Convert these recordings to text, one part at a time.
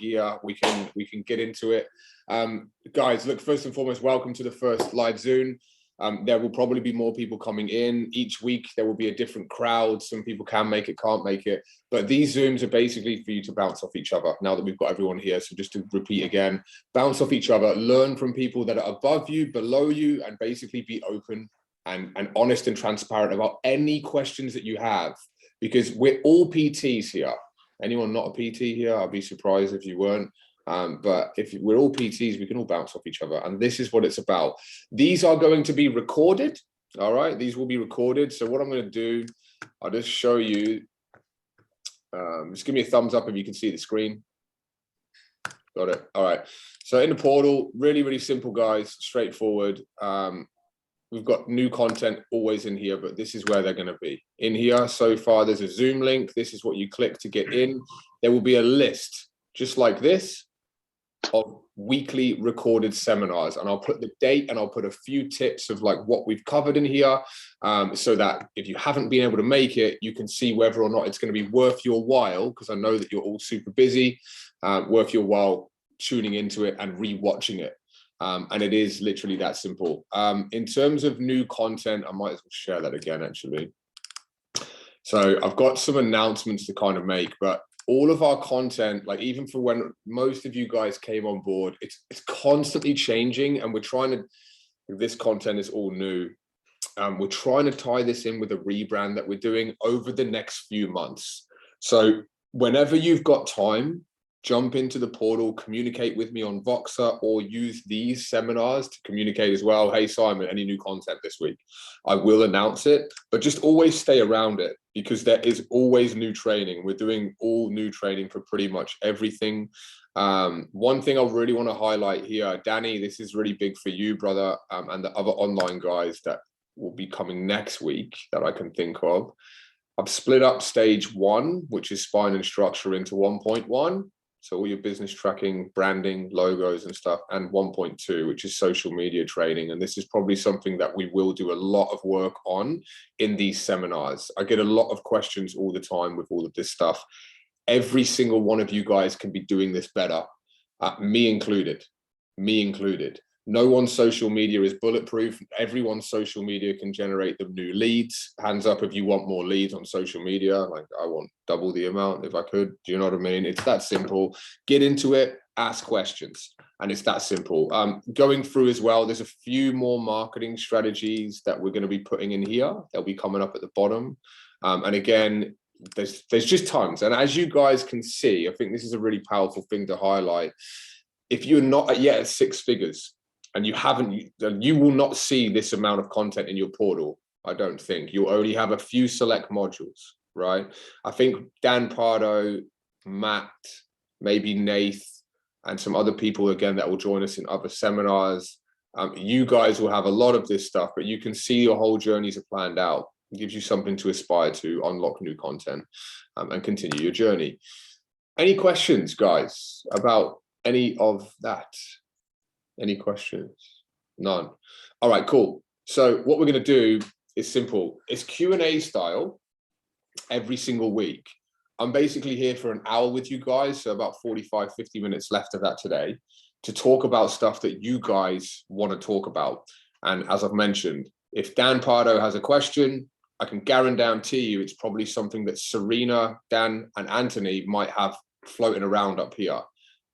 gear, we can get into it. Guys, look, first and foremost, welcome to the first live Zoom. There will probably be more people coming in each week. There will be a different crowd. Some people can make it, can't make it. But these Zooms are basically for you to bounce off each other now that we've got everyone here. So just to repeat again, bounce off each other, learn from people that are above you, below you, and basically be open and honest and transparent about any questions that you have, because we're all PTs here. Anyone not a PT here? I'd be surprised if you weren't. But if we're all PTs, we can all bounce off each other. And this is what it's about. These are going to be recorded. All right. These will be recorded. So what I'm going to do, I'll just show you. Just give me a thumbs up if you can see the screen. Got it. All right. So in the portal, really, really simple, guys. Straightforward. We've got new content always in here, but this is where they're going to be. In here so far, there's a Zoom link. This is what you click to get in. There will be a list just like this of weekly recorded seminars, and I'll put the date and I'll put a few tips of like what we've covered in here, so that if you haven't been able to make it, you can see whether or not it's going to be worth your while, because I know that you're all super busy, worth your while tuning into it and re-watching it. And it is literally that simple. In terms of new content, I might as well share that again, actually. So I've got some announcements to kind of make, but all of our content, like even for when most of you guys came on board, it's constantly changing, and we're trying to, this content is all new. We're trying to tie this in with a rebrand that we're doing over the next few months. So whenever you've got time, jump into the portal, communicate with me on Voxer, or use these seminars to communicate as well. Hey, Simon, any new content this week? I will announce it, but just always stay around it, because there is always new training. We're doing all new training for pretty much everything. One thing I really want to highlight here, Danny, this is really big for you, brother, and the other online guys that will be coming next week that I can think of. I've split up stage 1, which is spine and structure, into 1.1. So all your business tracking, branding, logos and stuff, and 1.2, which is social media training. And this is probably something that we will do a lot of work on in these seminars. I get a lot of questions all the time with all of this stuff. Every single one of you guys can be doing this better, me included. No one's social media is bulletproof. Everyone's social media can generate them new leads. Hands up if you want more leads on social media. Like, I want double the amount if I could. Do you know what I mean? It's that simple. Get into it, ask questions, and it's that simple. Going through as well, there's a few more marketing strategies that we're going to be putting in here. They'll be coming up at the bottom. And again, there's just tons. And as you guys can see, I think this is a really powerful thing to highlight. If you're not yet at 6 figures, and you will not see this amount of content in your portal, I don't think. You'll only have a few select modules, right? I think Dan Pardo, Matt, maybe Nath, and some other people, again, that will join us in other seminars. You guys will have a lot of this stuff, but you can see your whole journeys are planned out. It gives you something to aspire to, unlock new content, and continue your journey. Any questions, guys, about any of that? Any questions? None. All right, cool. So what we're going to do is simple. It's Q&A style every single week. I'm basically here for an hour with you guys, so about 45, 50 minutes left of that today, to talk about stuff that you guys want to talk about. And as I've mentioned, if Dan Pardo has a question, I can guarantee you it's probably something that Serena, Dan, and Anthony might have floating around up here.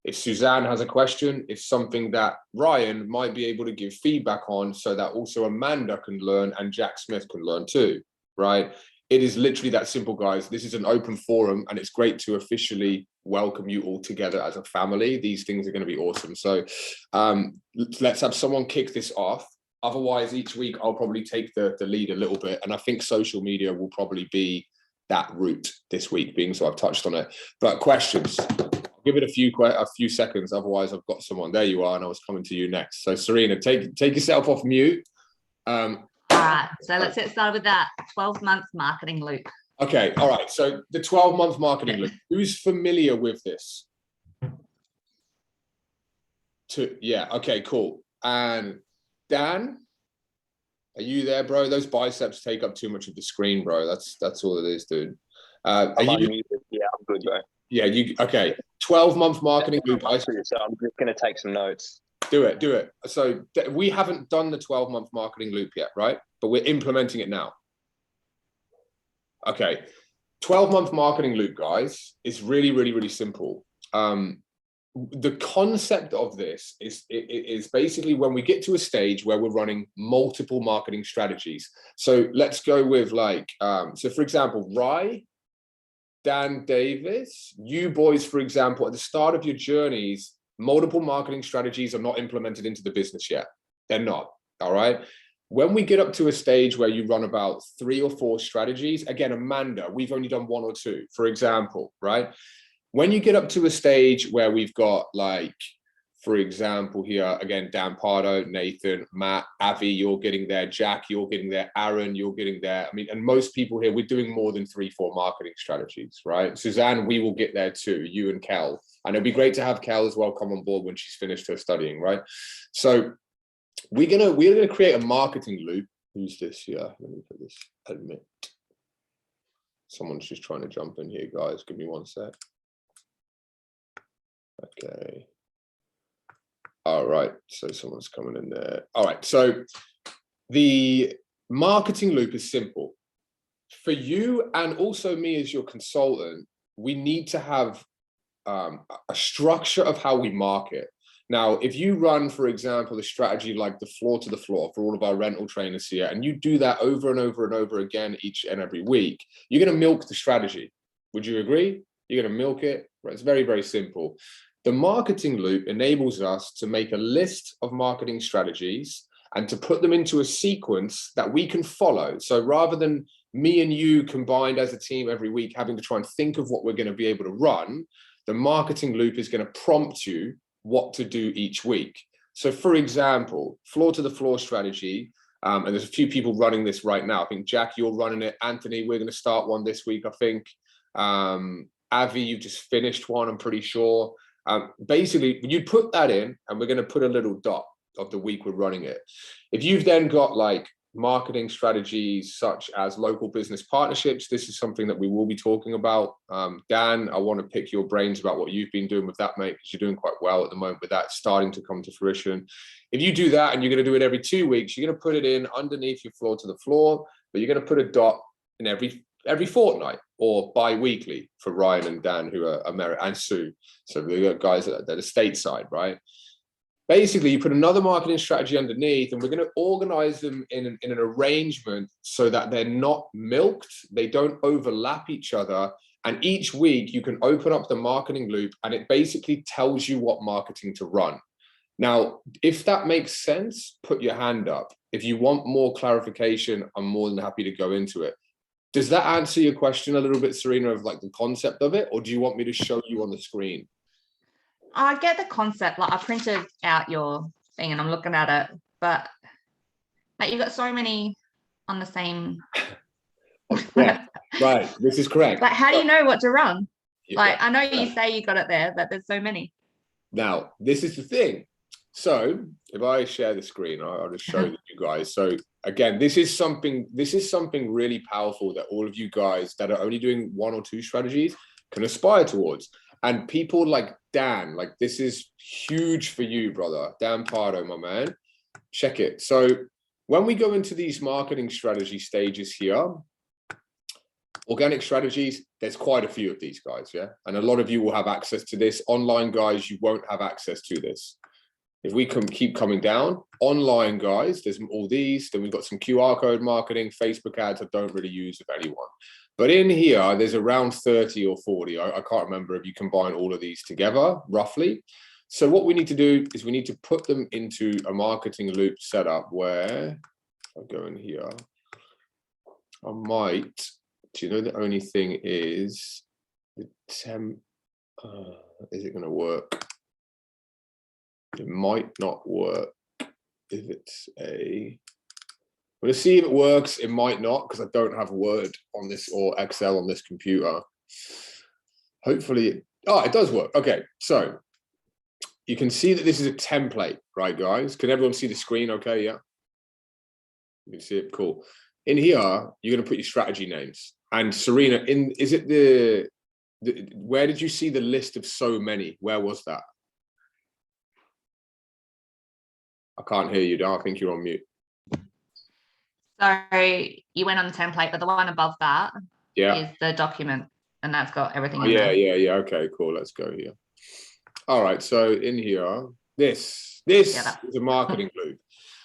If Suzanne has a question, it's something that Ryan might be able to give feedback on, so that also Amanda can learn and Jack Smith can learn too, right? It is literally that simple, guys. This is an open forum, and it's great to officially welcome you all together as a family. These things are going to be awesome. So let's have someone kick this off. Otherwise, each week I'll probably take the lead a little bit, and I think social media will probably be that route this week, being so I've touched on it. But questions? Give it a few seconds, otherwise I've got someone. There you are, and I was coming to you next. So Serena, take yourself off mute. All right, so let's get started with that 12-month marketing loop. Okay, all right. So the 12-month marketing loop. Who's familiar with this? Yeah. Okay. Cool. And Dan, are you there, bro? Those biceps take up too much of the screen, bro. That's all it is, dude. Yeah, I'm good, bro. Yeah, okay. 12-month marketing loop. So I'm just going to take some notes. Do it. So we haven't done the 12-month marketing loop yet, right? But we're implementing it now. Okay. 12-month marketing loop, guys, is really, really, really simple. The concept of this is basically when we get to a stage where we're running multiple marketing strategies. So let's go with like, so for example, Rye, Dan Davis, you boys, for example, at the start of your journeys, multiple marketing strategies are not implemented into the business yet. They're not, all right? When we get up to a stage where you run about 3 or 4 strategies, again, Amanda, we've only done 1 or 2, for example, right? When you get up to a stage where we've got like, for example, here, again, Dan Pardo, Nathan, Matt, Avi, you're getting there, Jack, you're getting there, Aaron, you're getting there. I mean, and most people here, we're doing more than 3, 4 marketing strategies, right? Suzanne, we will get there too, you and Kel. And it'd be great to have Kel as well come on board when she's finished her studying, right? So we're gonna create a marketing loop. Who's this here? Let me put this, admit. Someone's just trying to jump in here, guys. Give me 1 sec. Okay. All right, so someone's coming in there. All right, so the marketing loop is simple. For you and also me as your consultant, we need to have a structure of how we market. Now, if you run, for example, a strategy like the floor to the floor for all of our rental trainers here, and you do that over and over and over again each and every week, you're going to milk the strategy. Would you agree? You're going to milk it. Right? It's very, very simple. The marketing loop enables us to make a list of marketing strategies and to put them into a sequence that we can follow. So rather than me and you combined as a team every week having to try and think of what we're going to be able to run, the marketing loop is going to prompt you what to do each week. So for example, floor to the floor strategy, and there's a few people running this right now. I think Jack, you're running it. Anthony, we're going to start one this week, I think. Avi, you just finished one, I'm pretty sure. Basically, you put that in, and we're going to put a little dot of the week we're running it. If you've then got like marketing strategies such as local business partnerships, this is something that we will be talking about. Dan, I want to pick your brains about what you've been doing with that, mate, because you're doing quite well at the moment with that starting to come to fruition. If you do that and you're going to do it every 2 weeks, you're going to put it in underneath your floor to the floor, but you're going to put a dot in every fortnight or bi-weekly for Ryan and Dan, who are American, and Sue. So we got guys that are stateside, right? Basically, you put another marketing strategy underneath, and we're going to organize them in an arrangement so that they're not milked, they don't overlap each other. And each week you can open up the marketing loop and it basically tells you what marketing to run. Now, if that makes sense, put your hand up. If you want more clarification, I'm more than happy to go into it. Does that answer your question a little bit, Serena, of like the concept of it? Or do you want me to show you on the screen? I get the concept. Like I printed out your thing and I'm looking at it, but like you've got so many on the same. Yeah, right. This is correct. Like, how do you know what to run? Yeah. Like, I know you say you got it there, but there's so many. Now, this is the thing. So if I share the screen, I'll just show you guys. So again, this is something really powerful that all of you guys that are only doing 1 or 2 strategies can aspire towards. And people like Dan, like this is huge for you, brother. Dan Pardo, my man. Check it. So when we go into these marketing strategy stages here, organic strategies, there's quite a few of these guys, yeah? And a lot of you will have access to this. Online guys, you won't have access to this. If we can keep coming down, online guys, there's all these. Then we've got some QR code marketing, Facebook ads I don't really use with anyone. But in here, there's around 30 or 40. I can't remember if you combine all of these together, roughly. So what we need to do is we need to put them into a marketing loop setup where, I'll go in here, I might, do you know the only thing is, the temp, is it going to work? It might not work if it's a, we'll see if it works. It might not because I don't have Word on this or Excel on this computer. Hopefully, it does work. Okay, so you can see that this is a template, right, guys? Can everyone see the screen okay? Yeah, you can see it. Cool. In here, you're going to put your strategy names. And Serena, is it the Where did you see the list of so many? Where was that? I can't hear you, Dan. I think you're on mute. So you went on the template, but the one above that Yeah. is the document, and that's got everything in Yeah, there. yeah. Okay, cool. Let's go here. All right. So in here, this is a marketing loop.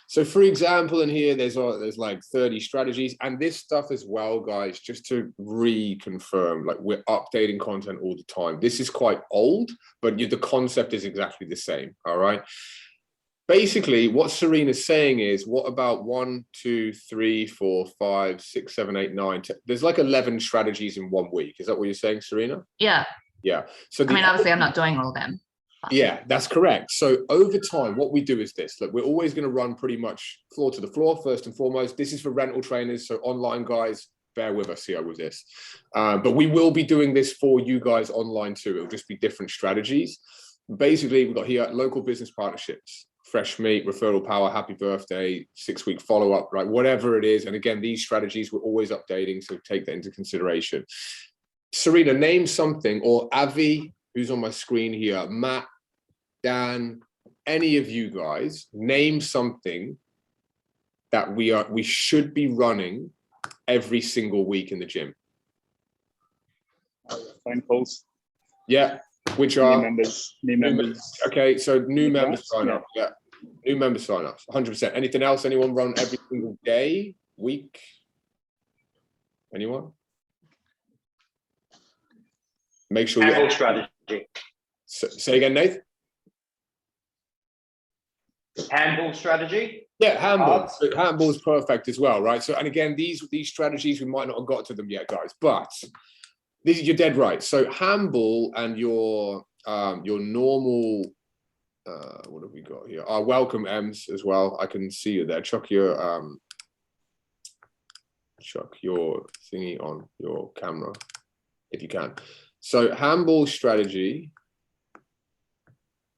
So for example, in here, there's like 30 strategies, and this stuff as well, guys, just to reconfirm, like we're updating content all the time. This is quite old, but the concept is exactly the same. All right. Basically, what Serena's saying is, what about 1, 2, 3, 4, 5, 6, 7, 8, 9, 10? There's like 11 strategies in 1 week. Is that what you're saying, Serena? Yeah. Yeah. So I mean, obviously, I'm not doing all of them. Yeah, that's correct. So over time, what we do is this. Look, we're always going to run pretty much floor to the floor, first and foremost. This is for rental trainers. So online guys, bear with us here with this. But we will be doing this for you guys online too. It'll just be different strategies. Basically, we've got here local business partnerships, fresh meat, referral power, happy birthday, 6-week follow-up, right? Whatever it is. And again, these strategies we're always updating. So take that into consideration. Serena, name something, or Avi, who's on my screen here, Matt, Dan, any of you guys, name something that we should be running every single week in the gym. Phone calls. Yeah, which are new members. Okay, so new members sign yeah. up. Yeah, new member sign ups, 100%. Anything else? Anyone run every single day, week? Anyone? Make sure Handball you're strategy. Say again, Nathan. Handball strategy. Yeah, handball. So handball is perfect as well, right? So, and again, these strategies, we might not have got to them yet, guys, but you're dead right. So handball and your normal, what have we got here? Our welcome M's as well. I can see you there. Chuck your thingy on your camera if you can. So handball strategy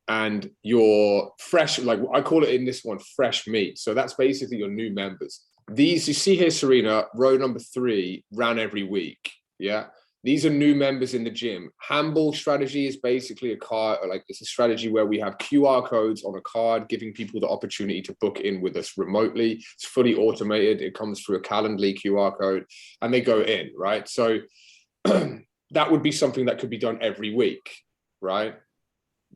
and your fresh, like I call it in this one, fresh meat. So that's basically your new members. These you see here, Serena, row number 3, ran every week. Yeah. These are new members in the gym. Handball strategy is basically a card, like it's a strategy where we have QR codes on a card, giving people the opportunity to book in with us remotely. It's fully automated. It comes through a Calendly QR code and they go in, right? So that would be something that could be done every week, right?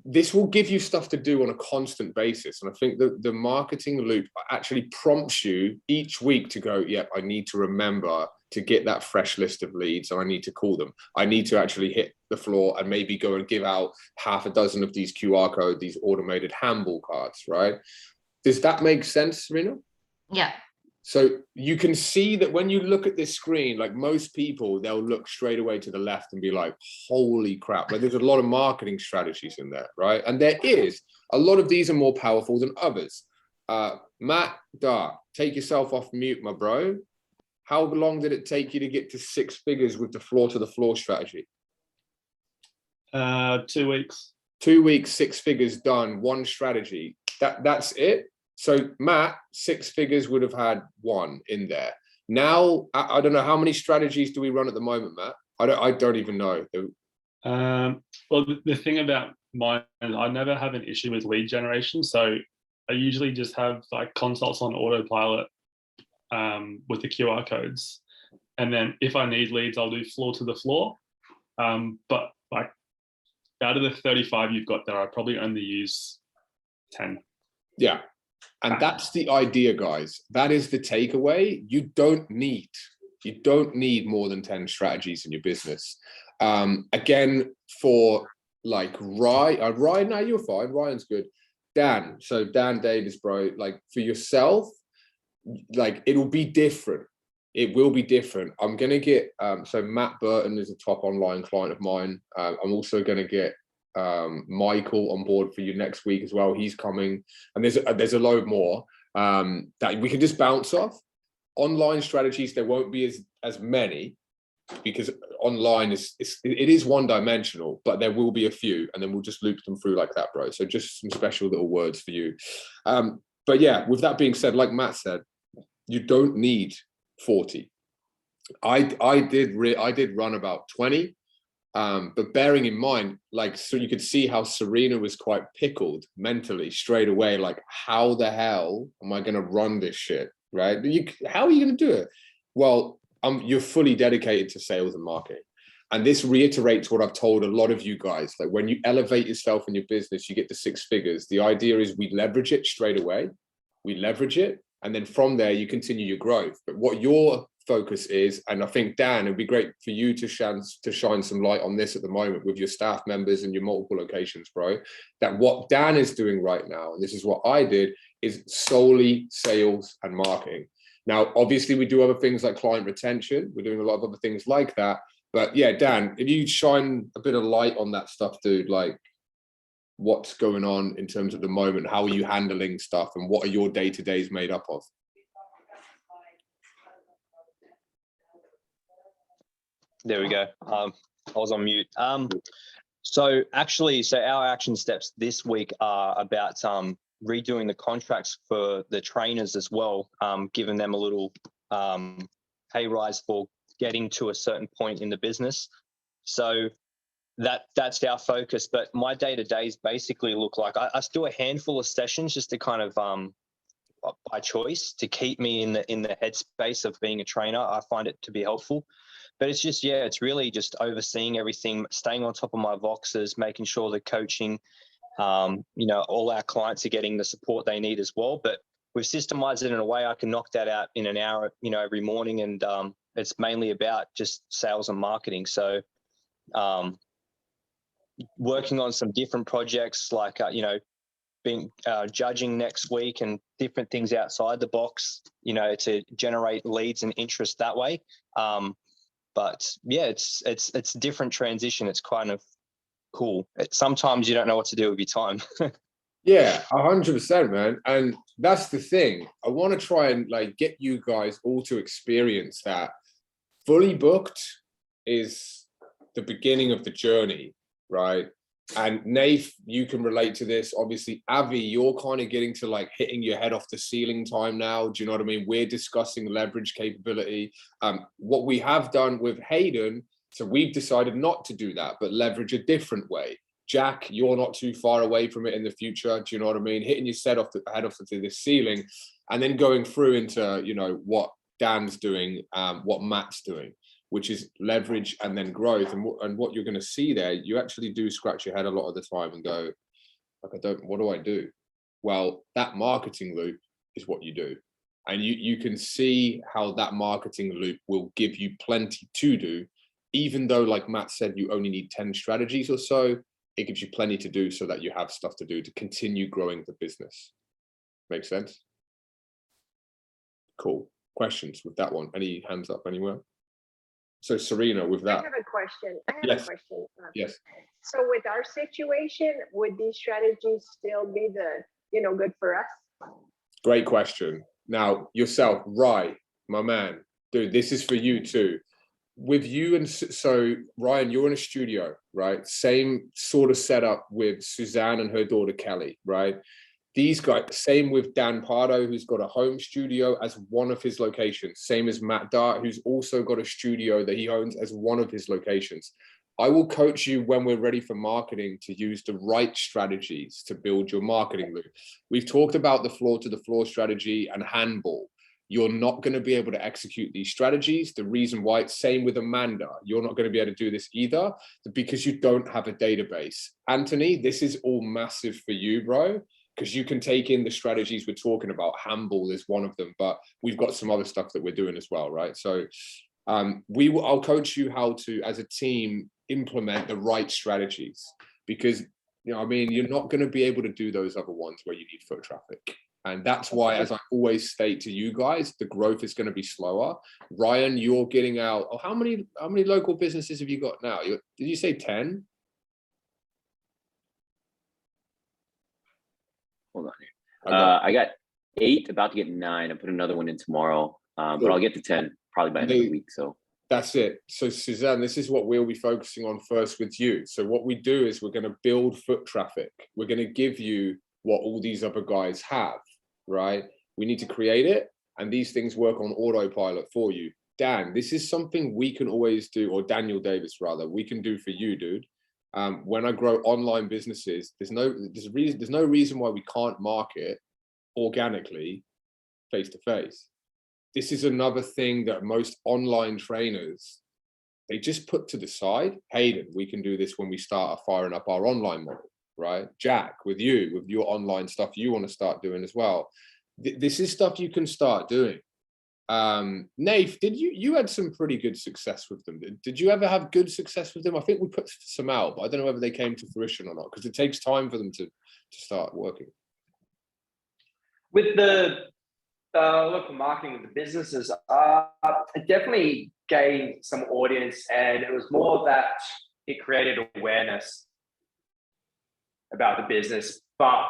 This will give you stuff to do on a constant basis. And I think that the marketing loop actually prompts you each week to go, yep, I need to remember to get that fresh list of leads and I need to call them. I need to actually hit the floor and maybe go and give out half a dozen of these QR codes, these automated handball cards, right? Does that make sense, Serena? Yeah. So you can see that when you look at this screen, like most people, they'll look straight away to the left and be like, holy crap. Like there's a lot of marketing strategies in there, right? And there is. A lot of these are more powerful than others. Matt, take yourself off mute, my bro. How long did it take you to get to 6 figures with the floor to the floor strategy? 2 weeks. 2 weeks, 6 figures done, one strategy. That's it. So Matt, 6 figures would have had 1 in there. Now, I don't know, how many strategies do we run at the moment, Matt? I don't even know. Well, the thing about mine, I never have an issue with lead generation. So I usually just have like consults on autopilot with the QR codes. And then if I need leads, I'll do floor to the floor. But like out of the 35 you've got there, I probably only use 10. Yeah. And that's the idea, guys. That is the takeaway. You don't need more than 10 strategies in your business. Again, for like Ryan, now you're fine. Ryan's good. Dan, so Dan Davis, bro, like for yourself, like it'll be different. It will be different. I'm going to get, so Matt Burton is a top online client of mine. I'm also going to get Michael on board for you next week as well. He's coming, and there's a load more that we can just bounce off. Online strategies, there won't be as many because online it is one-dimensional, but there will be a few, and then we'll just loop them through like that, bro. So just some special little words for you. But yeah, with that being said, like Matt said, you don't need 40. I did run about 20. But bearing in mind, like, so you could see how Serena was quite pickled mentally straight away. Like, how the hell am I going to run this shit? Right? How are you going to do it? Well, you're fully dedicated to sales and marketing. And this reiterates what I've told a lot of you guys. Like, when you elevate yourself in your business, you get to 6 figures. The idea is we leverage it straight away. We leverage it. And then from there, you continue your growth. But what your focus is, and I think, Dan, it'd be great for you to shine some light on this at the moment with your staff members and your multiple locations, bro, that what Dan is doing right now, and this is what I did, is solely sales and marketing. Now, obviously, we do other things like client retention. We're doing a lot of other things like that. But yeah, Dan, if you shine a bit of light on that stuff, dude, like, what's going on in terms of the moment? How are you handling stuff, and what are your day-to-days made up of? There we go. I was on mute. So our action steps this week are about redoing the contracts for the trainers as well, giving them a little pay rise for getting to a certain point in the business. So that's our focus. But my day-to-days basically look like I do a handful of sessions just to kind of by choice to keep me in the headspace of being a trainer. I find it to be helpful. But it's just, yeah, it's really just overseeing everything, staying on top of my Voxers, making sure the coaching, all our clients are getting the support they need as well. But we've systemized it in a way I can knock that out in an hour, every morning. And it's mainly about just sales and marketing. So working on some different projects like, being judging next week and different things outside the box, to generate leads and interest that way. But yeah, it's a different transition. It's kind of cool. Sometimes you don't know what to do with your time. Yeah, 100%, man. And that's the thing. I want to try and get you guys all to experience that. Fully booked is the beginning of the journey, right? And Nath, you can relate to this. Obviously, Avi, you're kind of getting to hitting your head off the ceiling time now. Do you know what I mean? We're discussing leverage capability. What we have done with Hayden, so we've decided not to do that, but leverage a different way. Jack, you're not too far away from it in the future. Do you know what I mean? Hitting your head off the ceiling, and then going through into, what Dan's doing, what Matt's doing, which is leverage and then growth. And what you're going to see there, you actually do scratch your head a lot of the time and go, what do I do? Well, that marketing loop is what you do. And you can see how that marketing loop will give you plenty to do, even though, like Matt said, you only need 10 strategies or so. It gives you plenty to do so that you have stuff to do to continue growing the business. Make sense? Cool. Questions with that one? Any hands up anywhere? So Serena, with that. I have a question. Yes. A question. Yes. So with our situation, would these strategies still be good for us? Great question. Now yourself, right, my man, dude, this is for you too. With you, and so Ryan, you're in a studio, right? Same sort of setup with Suzanne and her daughter Kelly, right? These guys, same with Dan Pardo, who's got a home studio as one of his locations. Same as Matt Dart, who's also got a studio that he owns as one of his locations. I will coach you when we're ready for marketing to use the right strategies to build your marketing loop. We've talked about the floor to the floor strategy and handball. You're not going to be able to execute these strategies. The reason why, it's same with Amanda. You're not going to be able to do this either because you don't have a database. Anthony, this is all massive for you, bro, because you can take in the strategies we're talking about. Handball is one of them, but we've got some other stuff that we're doing as well, right? So I'll coach you how to, as a team, implement the right strategies, because you're not going to be able to do those other ones where you need foot traffic. And that's why, as I always state to you guys, the growth is going to be slower. Ryan, you're getting out. Oh, how many local businesses have you got now? Did you say 10? Hold on here. I got 8, about to get 9. I put another one in tomorrow, but I'll get to 10 probably by the end of the week. So that's it. So Suzanne, this is what we'll be focusing on first with you. So what we do is we're going to build foot traffic. We're going to give you what all these other guys have, right? We need to create it, and these things work on autopilot for you. Dan, this is something we can always do, or Daniel Davis rather, we can do for you, dude. When I grow online businesses, there's no reason why we can't market organically face to face. This is another thing that most online trainers, they just put to the side. Hayden, we can do this when we start firing up our online model, right? Jack, with your online stuff you want to start doing as well. This is stuff you can start doing. Nath, you had some pretty good success with them. Did you ever have good success with them? I think we put some out, but I don't know whether they came to fruition or not, because it takes time for them to start working. With the local marketing with the businesses, it definitely gained some audience, and it was more that it created awareness about the business. But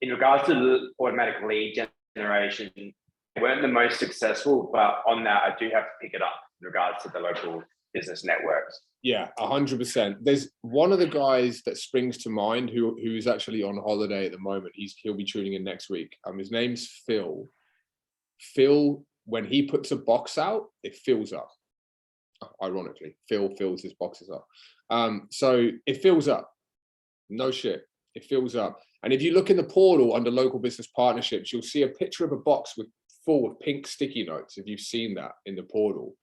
in regards to the automatic lead generation, they weren't the most successful, but on that, I do have to pick it up in regards to the local business networks. Yeah, 100%. There's one of the guys that springs to mind who is actually on holiday at the moment. He'll be tuning in next week. His name's Phil. Phil, when he puts a box out, it fills up. Ironically, Phil fills his boxes up. So it fills up. No shit, it fills up. And if you look in the portal under local business partnerships, you'll see a picture of a box full of pink sticky notes. If you've seen that in the portal,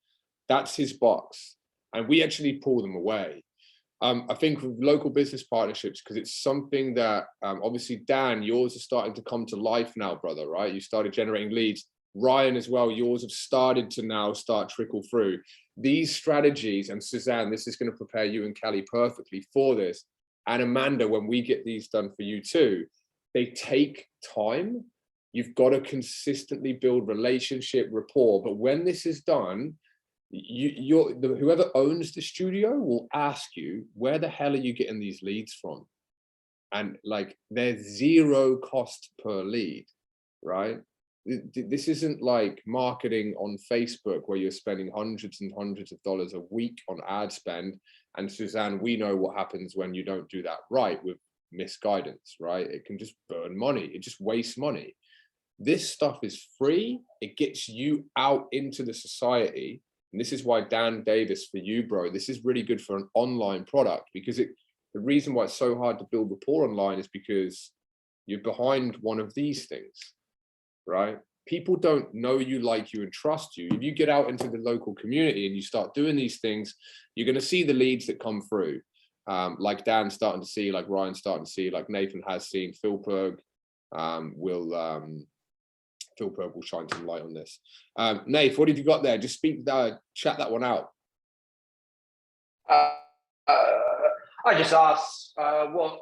that's his box. And we actually pull them away. I think with local business partnerships, because it's something that obviously, Dan, yours are starting to come to life now, brother, right? You started generating leads. Ryan as well, yours have started to now trickle through. These strategies, and Suzanne, this is going to prepare you and Callie perfectly for this. And Amanda, when we get these done for you too, they take time. You've got to consistently build relationship, rapport. But when this is done, whoever owns the studio will ask you, where the hell are you getting these leads from? And like, they're zero cost per lead, right? This isn't like marketing on Facebook where you're spending hundreds and hundreds of dollars a week on ad spend. And Suzanne, we know what happens when you don't do that right with misguidance, right? It can just burn money. It just wastes money. This stuff is free. It gets you out into the society. And this is why Dan Davis, for you, bro, this is really good for an online product, because the reason why it's so hard to build rapport online is because you're behind one of these things, right? People don't know you, like you, and trust you. If you get out into the local community and you start doing these things, you're going to see the leads that come through. Like Dan's starting to see, like Ryan's starting to see, like Nathan has seen. Phil Plug will shine some light on this. Nath, what have you got there? Just chat that one out. I just asked what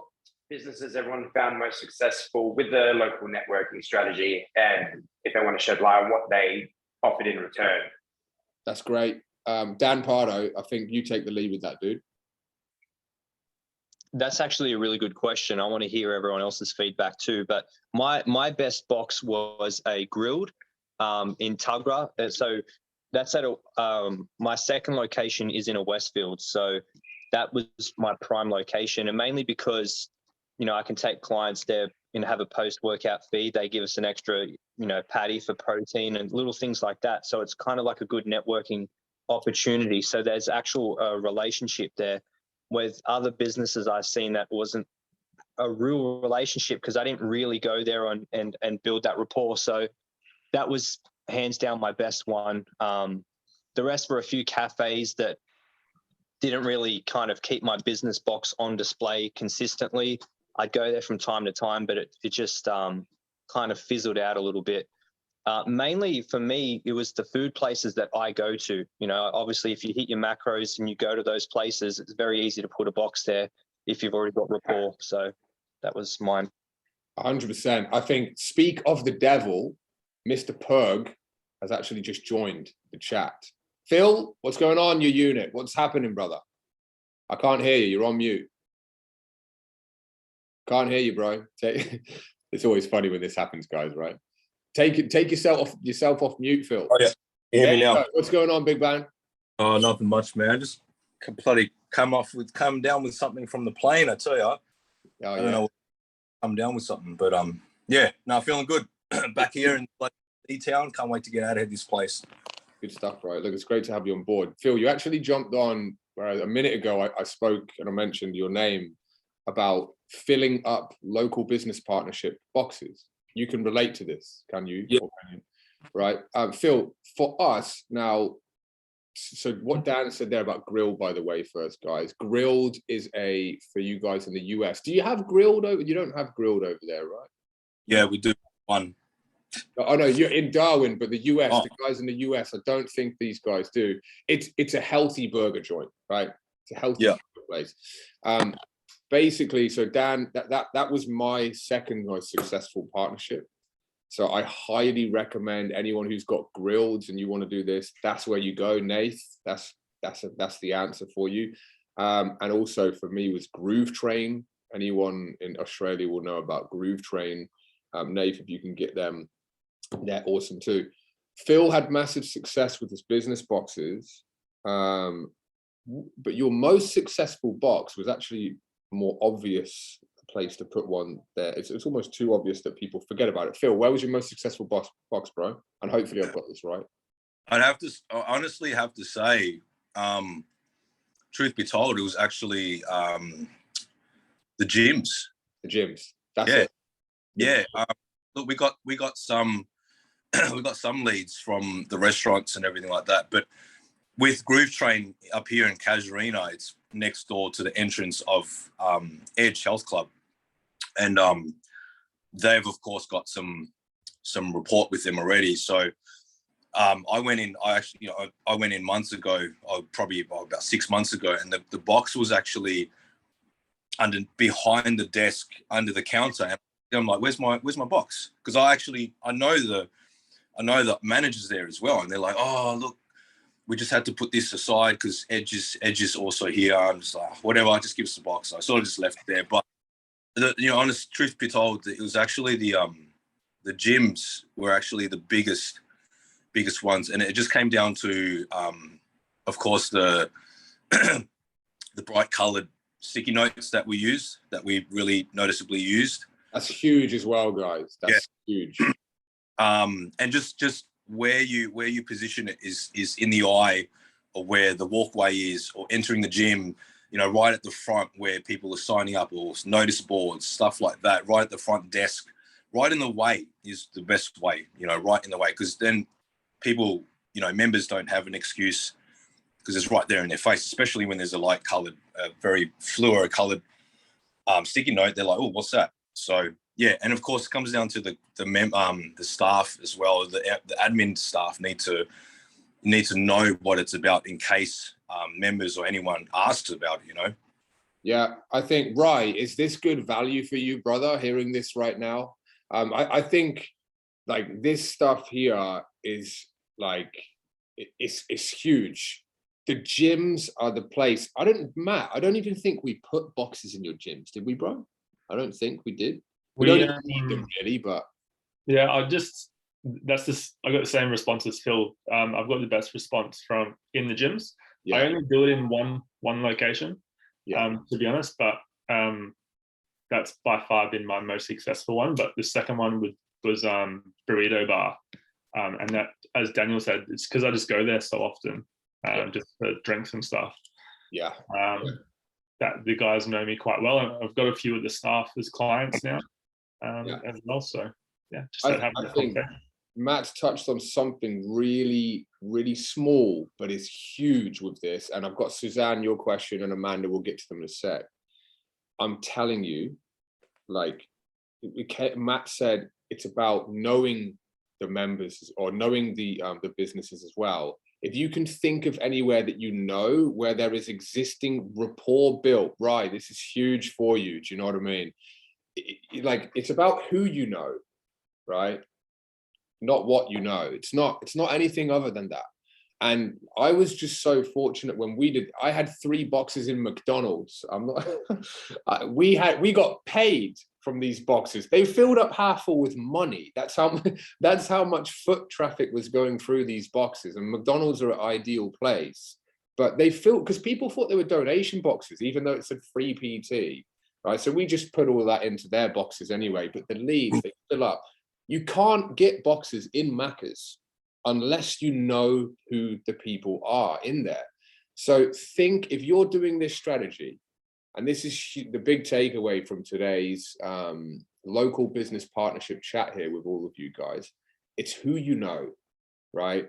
businesses everyone found most successful with the local networking strategy, and if they want to shed light on what they offered in return. That's great. Dan Pardo, I think you take the lead with that, dude. That's actually a really good question. I want to hear everyone else's feedback too. But my best box was a grilled in Tuggerah. So that's at my second location is in a Westfield. So that was my prime location, and mainly because, you know, I can take clients there and have a post-workout feed. They give us an extra, you know, patty for protein and little things like that. So it's kind of like a good networking opportunity. So there's actual relationship there. With other businesses I've seen, that wasn't a real relationship because I didn't really go there and build that rapport. So that was hands down my best one. The rest were a few cafes that didn't really kind of keep my business box on display consistently. I'd go there from time to time, but it just kind of fizzled out a little bit. Mainly for me, it was the food places that I go to. You know, obviously, if you hit your macros and you go to those places, it's very easy to put a box there if you've already got rapport. So that was mine. 100%. I think, speak of the devil, Mr. Purg has actually just joined the chat. Phil, what's going on, your unit? What's happening, brother? I can't hear you. You're on mute. Can't hear you, bro. It's always funny when this happens, guys, right? Take yourself off mute, Phil. Oh yeah, you hear me now? What's going on, big man? Oh, nothing much, man. I just bloody come down with something from the plane. I tell you, I don't know. Come down with something, but yeah, no, feeling good. Back here in E-Town. Can't wait to get out of this place. Good stuff, right? Look, it's great to have you on board. Phil, you actually jumped on where a minute ago I spoke and I mentioned your name about filling up local business partnership boxes. You can relate to this, can you? Yeah. Right. Phil, for us now, so what Dan said there about grilled, by the way, first guys, grilled is for you guys in the US. Do you have grilled over? You don't have grilled over there, right? Yeah, we do one. I know you're in Darwin, but the US, the guys in the US, I don't think these guys do. It's a healthy burger joint, right? It's a healthy place. Basically, so Dan, that was my second most successful partnership. So I highly recommend anyone who's got grills and you want to do this, that's where you go, Nath. That's the answer for you. And also for me was Groove Train. Anyone in Australia will know about Groove Train. Nath, if you can get them, they're awesome too. Phil had massive success with his business boxes, but your most successful box was actually a more obvious place to put one there. It's almost too obvious that people forget about it. Phil, where was your most successful box, bro? And hopefully I've got this right. I honestly have to say, truth be told, it was actually the gyms. The gyms. That's it. Yeah. Look, we got some leads from the restaurants and everything like that. But with Groove Train up here in Casuarina, it's next door to the entrance of Edge Health Club, and they've of course got some rapport with them already. So I went in. I went in months ago, probably about 6 months ago, and the box was actually behind the desk under the counter. And I'm like, where's my box? Because I know the managers there as well, and they're like, oh look, we just had to put this aside because Edge is also here. I'm just like, whatever, I just give us the box. So I sort of just left it there. But honest truth be told, it was actually the gyms were actually the biggest ones, and it just came down to of course the the bright colored sticky notes that we really noticeably used. That's huge as well, guys. That's huge. And just where you position it is in the eye, or where the walkway is, or entering the gym, right at the front where people are signing up, or notice boards, stuff like that, right at the front desk, right in the way is the best way, right in the way, because then people, members don't have an excuse, because it's right there in their face, especially when there's a light colored, very fluoro colored sticky note. They're like, oh, what's that? So yeah, and of course it comes down to the staff as well. The admin staff need to know what it's about in case members or anyone asks about it. Yeah, I think, right, is this good value for you, brother, hearing this right now? I think like this stuff here is like, it's huge. The gyms are the place. Matt, I don't even think we put boxes in your gyms, did we, bro? I don't think we did. We don't even need them really, but yeah, I got the same response as Phil. I've got the best response from in the gyms. Yeah. I only do it in one location, to be honest, but that's by far been my most successful one. But the second one was Burrito Bar, and that, as Daniel said, it's because I just go there so often, just for drinks and stuff. That the guys know me quite well, and I've got a few of the staff as clients now. As well, so just I think Matt's touched on something really, really small, but it's huge with this. And I've got Suzanne, your question, and Amanda, we'll get to them in a sec. I'm telling you, like Matt said, it's about knowing the members or knowing the businesses as well. If you can think of anywhere that where there is existing rapport built, right? This is huge for you. Do you know what I mean? It's about who you know, right? Not what you know. It's not anything other than that. And I was just so fortunate when I had 3 boxes in McDonald's. We got paid from these boxes. They filled up half full with money. That's how much foot traffic was going through these boxes. And McDonald's are an ideal place, but they filled because people thought they were donation boxes, even though it said free PT. Right, so we just put all that into their boxes anyway, but the leads, they fill up. You can't get boxes in Macca's. unless you know who the people are in there. So think, if you're doing this strategy, and this is the big takeaway from today's local business partnership chat here with all of you guys, it's who you know, right?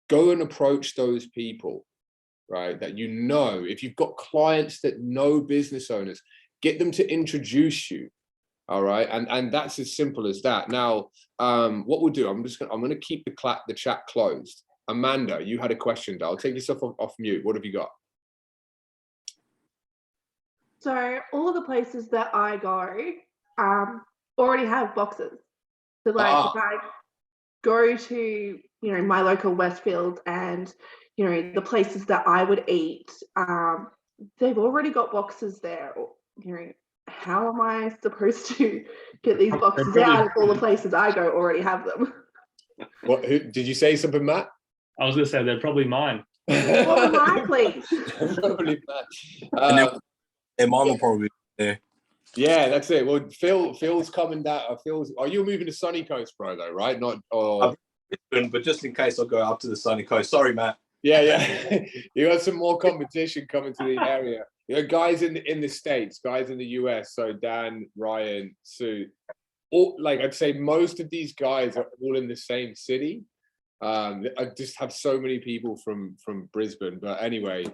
Go and approach those people, right? That you know. If you've got clients that know business owners, get them to introduce you. All right, and that's as simple as that. Now, what we'll do, I'm gonna keep the chat closed. Amanda, you had a question. I'll take yourself off mute. What have you got? So all of the places that I go already have boxes. So like if I go to, you know, my local Westfield and, you know, the places that I would eat, they've already got boxes there. You know, how am I supposed to get these boxes out if all the places I go already have them? What? Did you say something, Matt? I was going to say they're probably mine. More than likely. Probably mine. And mine will probably be there. Yeah, that's it. Well, Phil's coming down. Are you moving to sunny coast, bro? Though, right? Not. But just in case, I'll go up to the sunny coast. Sorry, Matt. Yeah. You got some more competition coming to the area. You know, guys in the States, guys in the US. So Dan, Ryan, Sue, all, like I'd say most of these guys are all in the same city. I just have so many people from Brisbane. But anyway,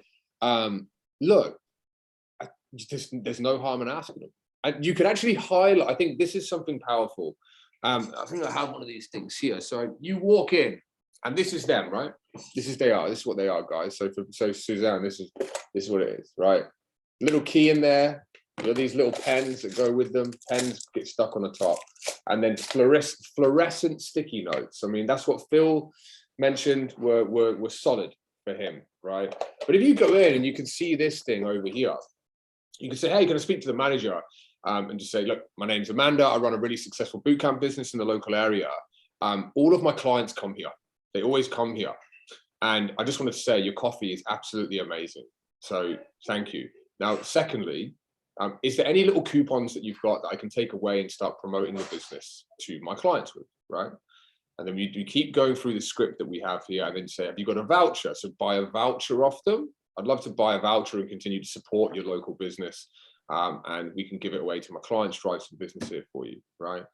look, there's no harm in asking them. And you can actually highlight. I think this is something powerful. I think I have one of these things here. So you walk in, and this is them, right? This is what they are, guys. So Suzanne, this is what it is, right? Little key in there. You know, these little pens that go with them. Pens get stuck on the top, and then fluorescent sticky notes. I mean, that's what Phil mentioned were solid for him, right? But if you go in and you can see this thing over here, you can say, hey, can I speak to the manager? And just say, look, my name's Amanda. I run a really successful bootcamp business in the local area. All of my clients come here. They always come here. And I just wanted to say your coffee is absolutely amazing. So thank you. Now, secondly, is there any little coupons that you've got that I can take away and start promoting the business to my clients with, right? And then we keep going through the script that we have here and then say, have you got a voucher? So buy a voucher off them. I'd love to buy a voucher and continue to support your local business. And we can give it away to my clients, drive some business here for you, right?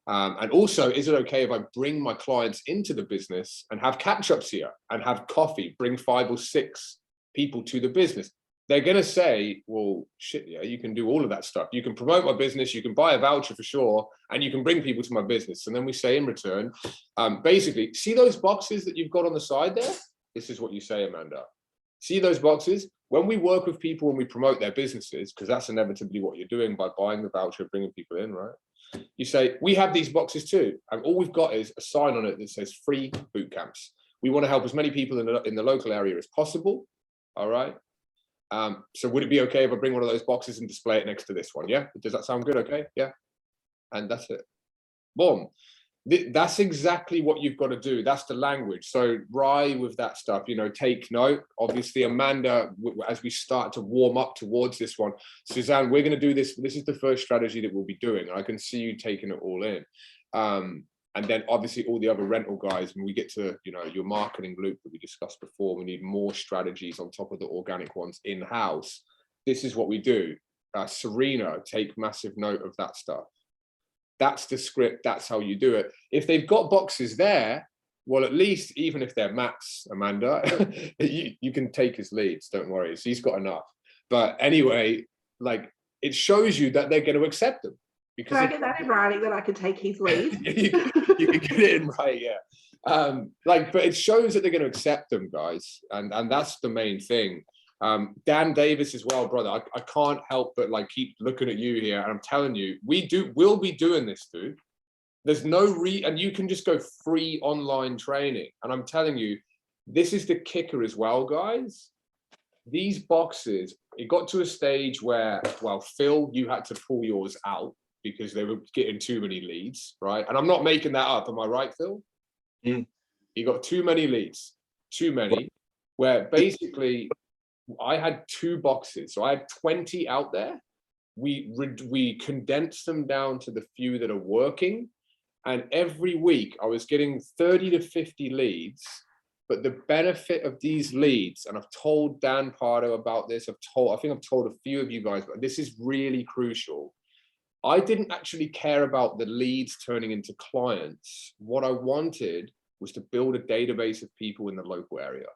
And also, is it okay if I bring my clients into the business and have catch-ups here and have coffee, bring 5 or 6 people to the business? They're going to say, well, shit, yeah, you can do all of that stuff. You can promote my business, you can buy a voucher for sure, and you can bring people to my business. And then we say in return, basically, see those boxes that you've got on the side there? This is what you say, Amanda. See those boxes? When we work with people, when we promote their businesses, because that's inevitably what you're doing by buying the voucher, bringing people in, right? You say, we have these boxes too. And all we've got is a sign on it that says free boot camps. We want to help as many people in the local area as possible. All right. So would it be okay if I bring one of those boxes and display it next to this one? Yeah. Does that sound good? Okay. Yeah. And that's it. Boom. That's exactly what you've got to do. That's the language. So Rye with that stuff, you know, take note. Obviously, Amanda, as we start to warm up towards this one, Suzanne, we're going to do this. This is the first strategy that we'll be doing. I can see you taking it all in. And then obviously all the other rental guys, when we get to, you know, your marketing loop that we discussed before, we need more strategies on top of the organic ones in-house. This is what we do. Serena, take massive note of that stuff. That's the script. That's how you do it. If they've got boxes there, well, at least even if they're Matt's, Amanda, you can take his leads. Don't worry. So he's got enough. But anyway, like it shows you that they're going to accept them. Because can I get that in writing that I can take his lead? you can get it in right, yeah. But it shows that they're going to accept them, guys, and that's the main thing. Dan Davis as well, brother. I can't help but like keep looking at you here, and I'm telling you, we'll be doing this, dude. There's no and you can just go free online training, and I'm telling you, this is the kicker as well, guys. These boxes, it got to a stage where, well, Phil, you had to pull yours out because they were getting too many leads, right? And I'm not making that up. Am I right, Phil? Mm. You got too many leads, too many, where basically I had 2 boxes. So I had 20 out there. We condensed them down to the few that are working. And every week I was getting 30 to 50 leads. But the benefit of these leads, and I've told Dan Pardo about this, I think I've told a few of you guys, but this is really crucial. I didn't actually care about the leads turning into clients. What I wanted was to build a database of people in the local area.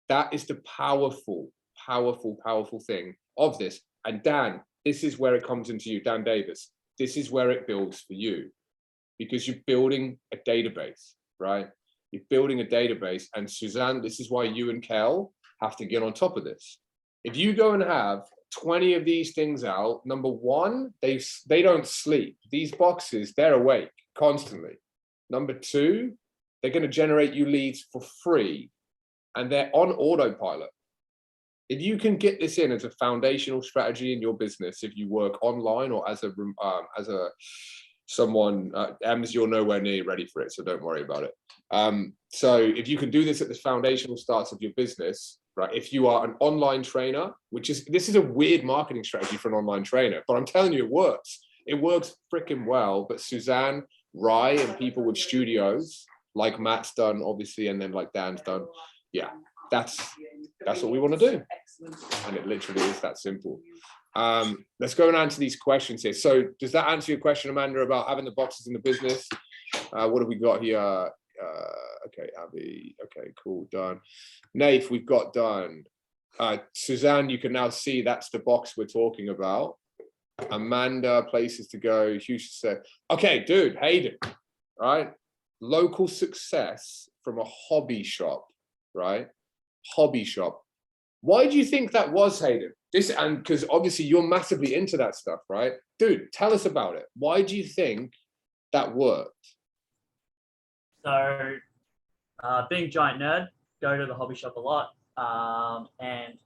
That is the powerful, powerful, powerful thing of this. And Dan, this is where it comes into you, Dan Davis. This is where it builds for you, because you're building a database, right? You're building a database. And Suzanne, this is why you and Kel have to get on top of this. If you go and have 20 of these things out, number one, they don't sleep. These boxes, they're awake constantly. Number two, they're going to generate you leads for free, and they're on autopilot. If you can get this in as a foundational strategy in your business, if you work online or as someone, Ems, you're nowhere near ready for it, so don't worry about it. So if you can do this at the foundational starts of your business, right? If you are an online trainer, this is a weird marketing strategy for an online trainer, but I'm telling you, it works. It works freaking well. But Suzanne, Rye, and people with studios like Matt's done, obviously, and then like Dan's done, yeah, that's what we want to do. And it literally is that simple. Let's go and answer these questions here. So does that answer your question, Amanda, about having the boxes in the business? What have we got here? Okay, Abby. Okay, cool, done. Nath, we've got done. Suzanne, you can now see that's the box we're talking about. Amanda, places to go. Hugh said, okay, dude, Hayden, right? Local success from a hobby shop, right? Hobby shop. Why do you think that was, Hayden? And because obviously you're massively into that stuff, right? Dude, tell us about it. Why do you think that worked? So, being a giant nerd, go to the hobby shop a lot, and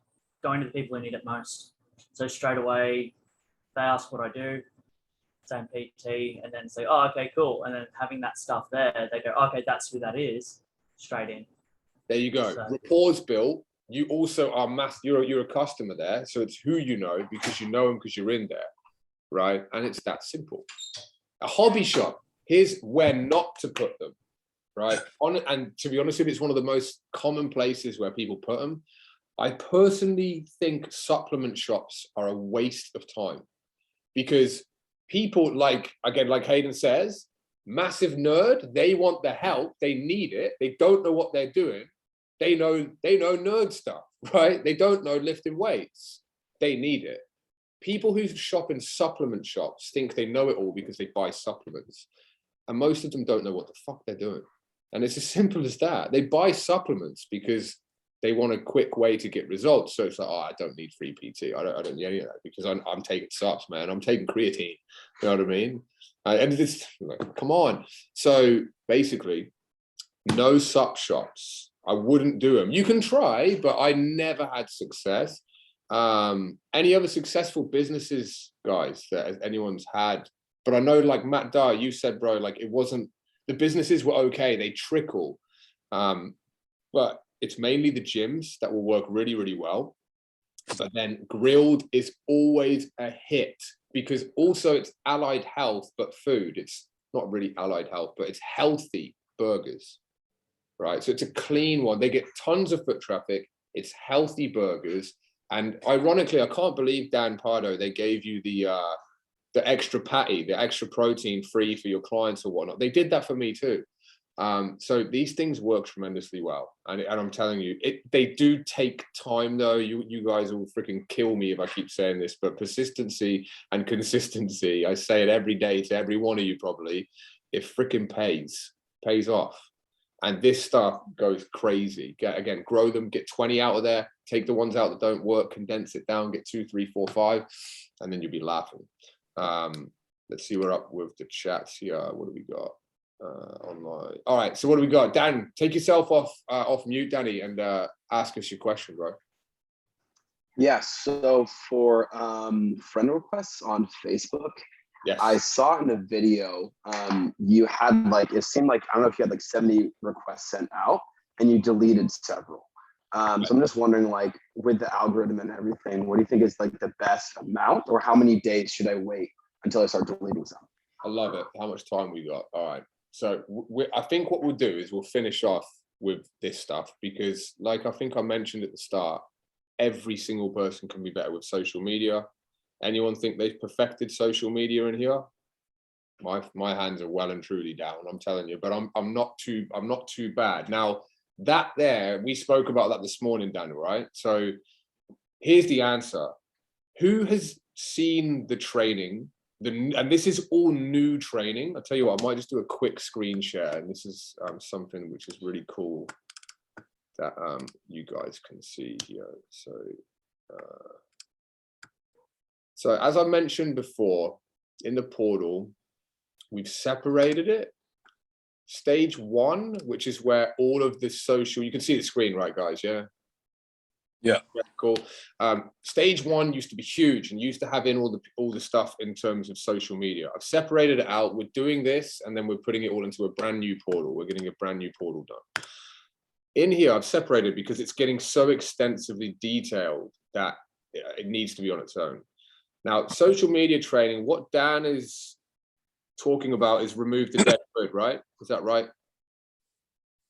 going to the people who need it most. So straight away, they ask what I do, same PT, and then say, oh, okay, cool. And then having that stuff there, they go, okay, that's who that is, straight in. There you go. So, rapport's built. You also are you're a customer there, so it's who you know because you know them because you're in there, right? And it's that simple. A hobby shop, here's where not to put them, right? And to be honest with you, it's one of the most common places where people put them. I personally think supplement shops are a waste of time, because people like Hayden says, massive nerd, they want the help, they need it, they don't know what they're doing. They know nerd stuff, right? They don't know lifting weights. They need it. People who shop in supplement shops think they know it all because they buy supplements. And most of them don't know what the fuck they're doing. And it's as simple as that. They buy supplements because they want a quick way to get results. So it's like, oh, I don't need free PT. I don't need any of that because I'm taking subs, man. I'm taking creatine. You know what I mean? And it's like, come on. So basically, no sup shops. I wouldn't do them. You can try, but I never had success. Any other successful businesses, guys, that anyone's had? But I know, like Matt Dyer, you said, bro, like it wasn't, the businesses were okay. They trickle. But it's mainly the gyms that will work really, really well. But then grilled is always a hit because also it's allied health, but food. It's not really allied health, but it's healthy burgers. Right, so it's a clean one. They get tons of foot traffic. It's healthy burgers, and ironically, I can't believe Dan Pardo, they gave you the extra patty, the extra protein free for your clients or whatnot. They did that for me too. So these things work tremendously well, and I'm telling you, they do take time though. You guys will freaking kill me if I keep saying this, but persistency and consistency. I say it every day to every one of you probably. It freaking pays off. And this stuff goes crazy. Again, grow them, get 20 out of there, take the ones out that don't work, condense it down, get 2, 3, 4, 5, and then you'll be laughing. Let's see, we're up with the chats here. What do we got online? All right, so what do we got? Dan, take yourself off mute, Danny, and ask us your question, bro. Yes, so for friend requests on Facebook, yes. I saw in the video you had like, it seemed like, I don't know if you had like 70 requests sent out and you deleted several. So I'm just wondering, like, with the algorithm and everything, what do you think is like the best amount, or how many days should I wait until I start deleting some? I love it. How much time we got? All right. So I think what we'll do is we'll finish off with this stuff because, like I think I mentioned at the start, every single person can be better with social media. Anyone think they've perfected social media in here? My hands are well and truly down, I'm telling you, but I'm not too bad. Now that there, we spoke about that this morning, Daniel, right? So here's the answer. Who has seen the training? And this is all new training. I'll tell you what, I might just do a quick screen share. And this is something which is really cool that you guys can see here. So as I mentioned before, in the portal, we've separated it. Stage 1, which is where all of the social, you can see the screen, right, guys? Yeah. Yeah. Cool. Stage 1 used to be huge and used to have in all the stuff in terms of social media. I've separated it out. We're doing this, and then we're putting it all into a brand new portal. We're getting a brand new portal done. In here, I've separated because it's getting so extensively detailed that it needs to be on its own. Now, social media training, what Dan is talking about is remove the dead wood, right? Is that right?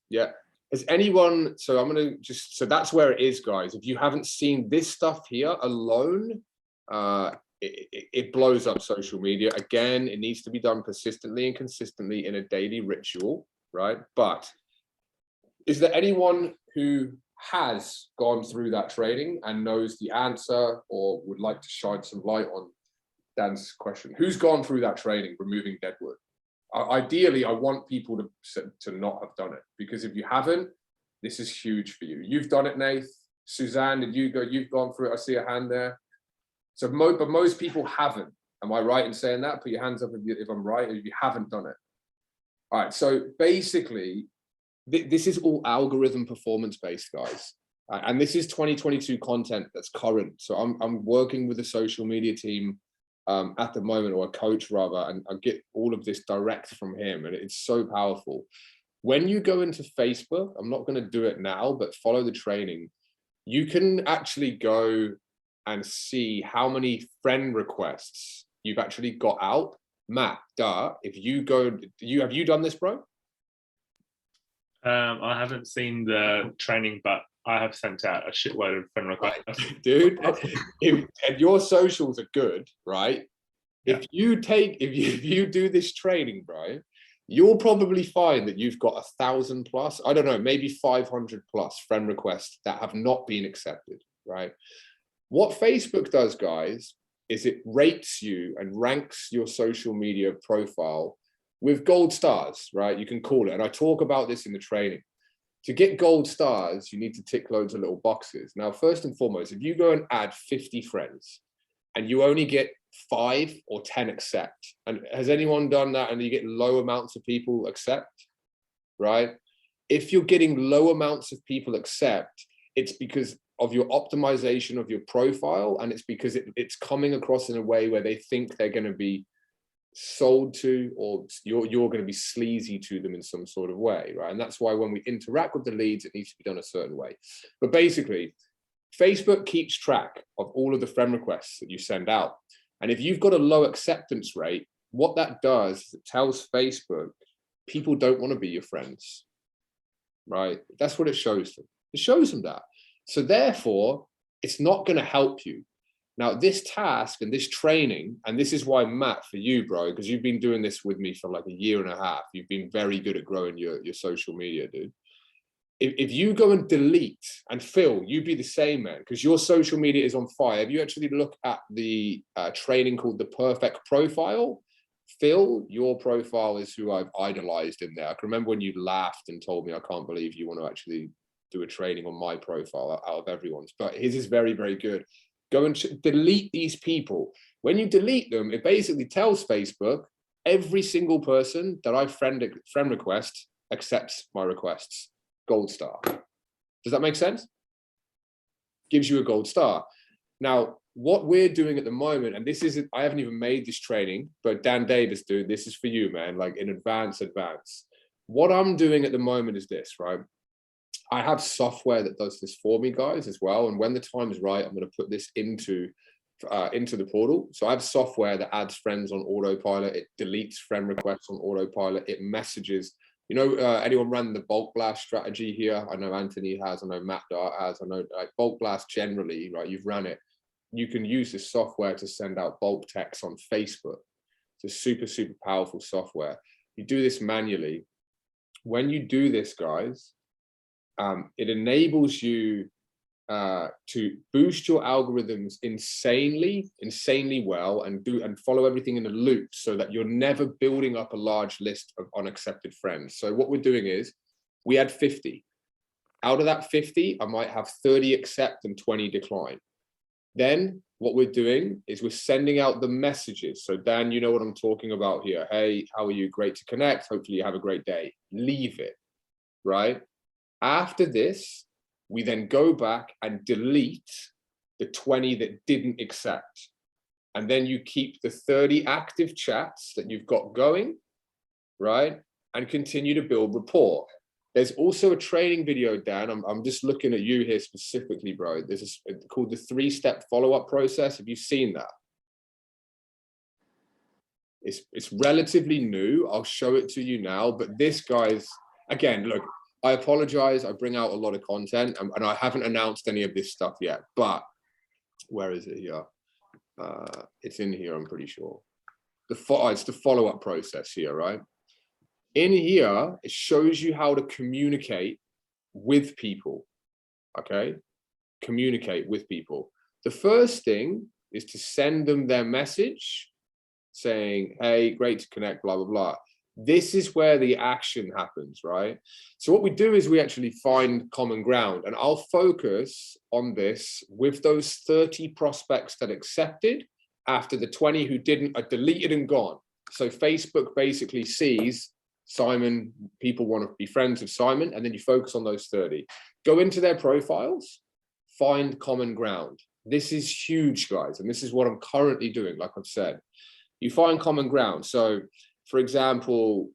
Yeah. Has anyone, so I'm going to just, so that's where it is, guys. If you haven't seen this stuff here alone, it blows up social media. Again, it needs to be done persistently and consistently in a daily ritual, right? But is there anyone who has gone through that training and knows the answer or would like to shine some light on Dan's question? Who's gone through that training, removing deadwood? Ideally, I want people to not have done it, because if you haven't, this is huge for you. You've done it, Nath. Suzanne, did you go? You've gone through it. I see a hand there. So, but most people haven't. Am I right in saying that? Put your hands up if I'm right, if you haven't done it. All right. So basically, this is all algorithm performance based, guys. And this is 2022 content that's current. So I'm working with the social media team at the moment, or a coach rather, and I get all of this direct from him, and it's so powerful. When you go into Facebook, I'm not going to do it now, but follow the training. You can actually go and see how many friend requests you've actually got out. Matt, if you go, have you done this, bro? I haven't seen the training, but I have sent out a shitload of friend requests. Dude, and your socials are good, right? Yeah. If you do this training, bro, you'll probably find that you've got 1,000 plus, I don't know, maybe 500 plus friend requests that have not been accepted, right? What Facebook does, guys, is it rates you and ranks your social media profile with gold stars, right? You can call it, and I talk about this in the training. To get gold stars, you need to tick loads of little boxes. Now, first and foremost, if you go and add 50 friends and you only get 5 or 10 accept, and has anyone done that and you get low amounts of people accept, right? If you're getting low amounts of people accept, it's because of your optimization of your profile, and it's because it's coming across in a way where they think they're going to be sold to, or you're going to be sleazy to them in some sort of way, right? And that's why when we interact with the leads, it needs to be done a certain way. But basically, Facebook keeps track of all of the friend requests that you send out. And if you've got a low acceptance rate, what that does is it tells Facebook people don't want to be your friends, right? That's what it shows them. It shows them that. So therefore, it's not going to help you. Now, this task and this training, and this is why, Matt, for you, bro, because you've been doing this with me for like a year and a half, you've been very good at growing your social media, dude. If you go and delete, and Phil, you be the same, man, because your social media is on fire. If you actually look at the training called The Perfect Profile, Phil, your profile is who I've idolized in there. I can remember when you laughed and told me, I can't believe you want to actually do a training on my profile out of everyone's, but his is very, very good. Go and delete these people. When you delete them, it basically tells Facebook, every single person that I friend request accepts my requests. Gold star. Does that make sense? Gives you a gold star. Now, what we're doing at the moment, and this isn't, I haven't even made this training, but Dan Davis, dude, this is for you, man, like in advance. What I'm doing at the moment is this, right? I have software that does this for me, guys, as well. And when the time is right, I'm going to put this into into the portal. So I have software that adds friends on autopilot. It deletes friend requests on autopilot. It messages. You know, anyone ran the bulk blast strategy here? I know Anthony has. I know Matt Dart has. I know like bulk blast generally, right? You've ran it. You can use this software to send out bulk text on Facebook. It's a super, super powerful software. You do this manually. When you do this, guys, it enables you to boost your algorithms insanely well and follow everything in a loop so that you're never building up a large list of unaccepted friends. So what we're doing is we had 50. Out of that 50, I might have 30 accept and 20 decline. Then what we're doing is we're sending out the messages. So Dan, you know what I'm talking about here. Hey, how are you? Great to connect. Hopefully you have a great day. Leave it, right? After this, we then go back and delete the 20 that didn't accept. And then you keep the 30 active chats that you've got going, right? And continue to build rapport. There's also a training video, Dan. I'm just looking at you here specifically, bro. This is called the 3-step follow-up process. Have you seen that? It's relatively new. I'll show it to you now. But this, guys, again, look, I apologize. I bring out a lot of content and I haven't announced any of this stuff yet. But where is it here? It's in here, I'm pretty sure. It's the follow-up process here, right? In here, it shows you how to communicate with people, okay? Communicate with people. The first thing is to send them their message saying, hey, great to connect, blah, blah, blah. This is where the action happens, right? So what we do is we actually find common ground, and I'll focus on this with those 30 prospects that accepted after the 20 who didn't are deleted and gone. So Facebook basically sees Simon, people want to be friends with Simon, and then you focus on those 30. Go into their profiles, find common ground. This is huge, guys, and this is what I'm currently doing, like I've said. You find common ground. So, for example,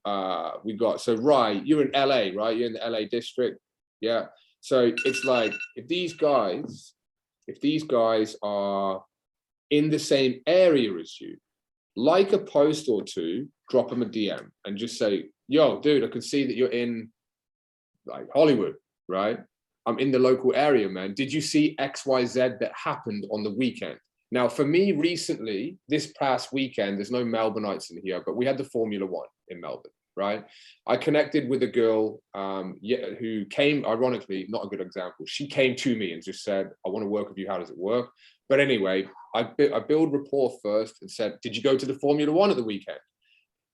we got, so Rai, you're in LA, right? You're in the LA district, yeah? So it's like, if these guys are in the same area as you, like a post or two, drop them a DM and just say, yo, dude, I can see that you're in like Hollywood, right? I'm in the local area, man. Did you see XYZ that happened on the weekend? Now, for me recently, this past weekend, there's no Melbourneites in here, but we had the Formula One in Melbourne, right? I connected with a girl who came, ironically, not a good example. She came to me and just said, I want to work with you. How does it work? But anyway, I build rapport first and said, did you go to the Formula One at the weekend?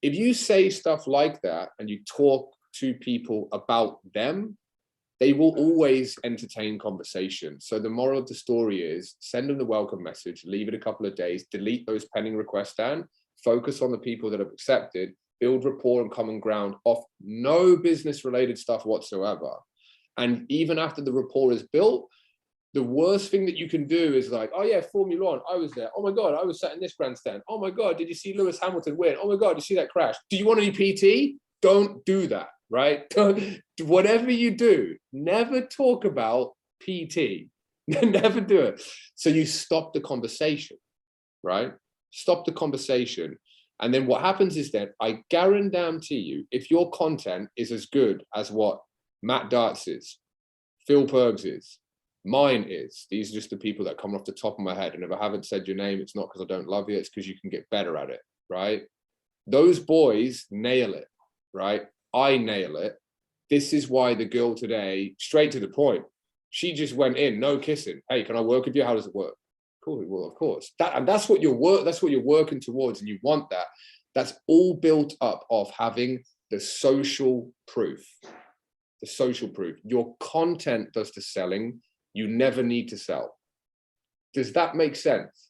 If you say stuff like that and you talk to people about them, they will always entertain conversation. So the moral of the story is send them the welcome message, leave it a couple of days, delete those pending requests down, focus on the people that have accepted, build rapport and common ground off no business related stuff whatsoever. And even after the rapport is built, the worst thing that you can do is like, oh yeah, Formula One, I was there. Oh my God, I was sat in this grandstand. Oh my God, did you see Lewis Hamilton win? Oh my God, did you see that crash? Do you want any PT? Don't do that, right? Whatever you do, never talk about PT. Never do it. So you stop the conversation, right? Stop the conversation. And then what happens is that I guarantee you, if your content is as good as what Matt Dart's is, Phil Pergs is, mine is, these are just the people that come off the top of my head. And if I haven't said your name, it's not because I don't love you, it's because you can get better at it, right? Those boys nail it, right? I nail it. This is why the girl today, straight to the point, she just went in, no kissing. Hey, can I work with you? How does it work? Cool, well, of course. That's what you're working towards, and you want that. That's all built up of having the social proof. The social proof. Your content does the selling. You never need to sell. Does that make sense?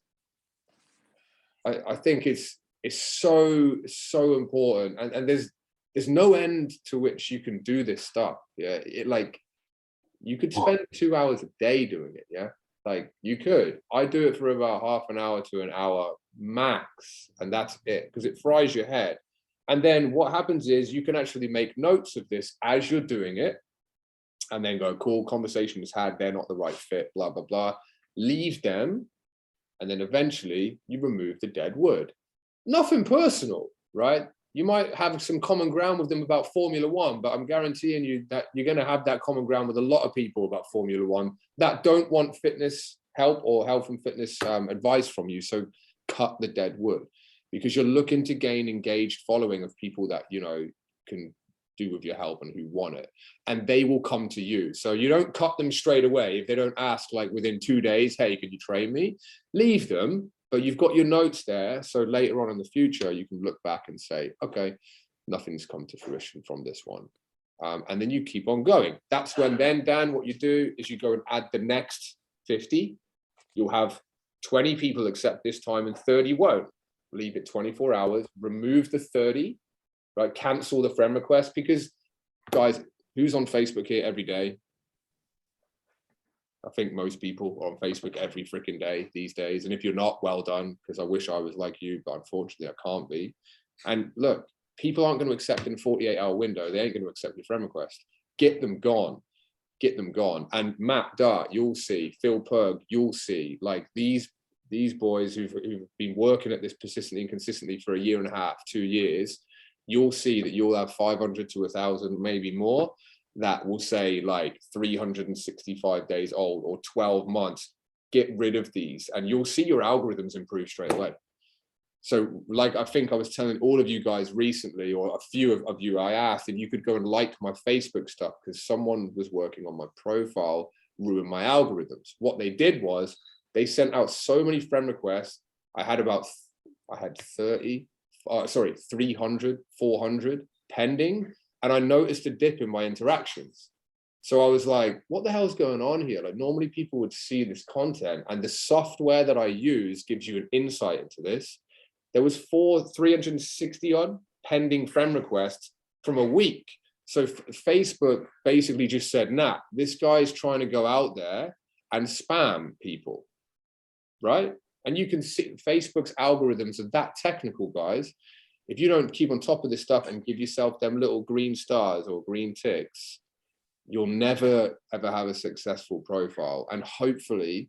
I think it's so important, and there's no end to which you can do this stuff. Yeah, you could spend 2 hours a day doing it. Yeah, like you could. I do it for about half an hour to an hour max, and that's it, because it fries your head. And then what happens is you can actually make notes of this as you're doing it, and then go, cool, conversation was had, they're not the right fit, blah, blah, blah. Leave them and then eventually you remove the dead wood. Nothing personal, right? You might have some common ground with them about Formula One, but I'm guaranteeing you that you're going to have that common ground with a lot of people about Formula One that don't want fitness help or health and fitness advice from you. So cut the dead wood, because you're looking to gain engaged following of people that, you know, can do with your help and who want it, and they will come to you. So you don't cut them straight away. If they don't ask like within 2 days, hey, could you train me? Leave them, but you've got your notes there. So later on in the future, you can look back and say, okay, nothing's come to fruition from this one. And then you keep on going. That's when then, Dan, what you do is you go and add the next 50. You'll have 20 people accept this time and 30 won't. Leave it 24 hours, remove the 30, right? Cancel the friend request, because guys, who's on Facebook here every day? I think most people are on Facebook every freaking day these days. And if you're not, well done, because I wish I was like you, but unfortunately I can't be. And look, people aren't going to accept in a 48-hour window. They ain't going to accept your friend request. Get them gone. Get them gone. And Matt Dart, you'll see. Phil Perg, you'll see. Like these boys who've been working at this persistently and consistently for 1.5 years, 2 years, you'll see that you'll have 500 to 1,000, maybe more, that will say like 365 days old or 12 months. Get rid of these and you'll see your algorithms improve straight away. So like, I think I was telling all of you guys recently, or a few of you, I asked if you could go and like my Facebook stuff because someone was working on my profile, ruined my algorithms. What they did was they sent out so many friend requests. I had 300, 400 pending. And I noticed a dip in my interactions. So I was like, what the hell's going on here? Like normally people would see this content, and the software that I use gives you an insight into this. There was 360 odd pending friend requests from a week. So Facebook basically just said, nah, this guy's trying to go out there and spam people, right? And you can see Facebook's algorithms are that technical, guys. If you don't keep on top of this stuff and give yourself them little green stars or green ticks, you'll never, ever have a successful profile. And hopefully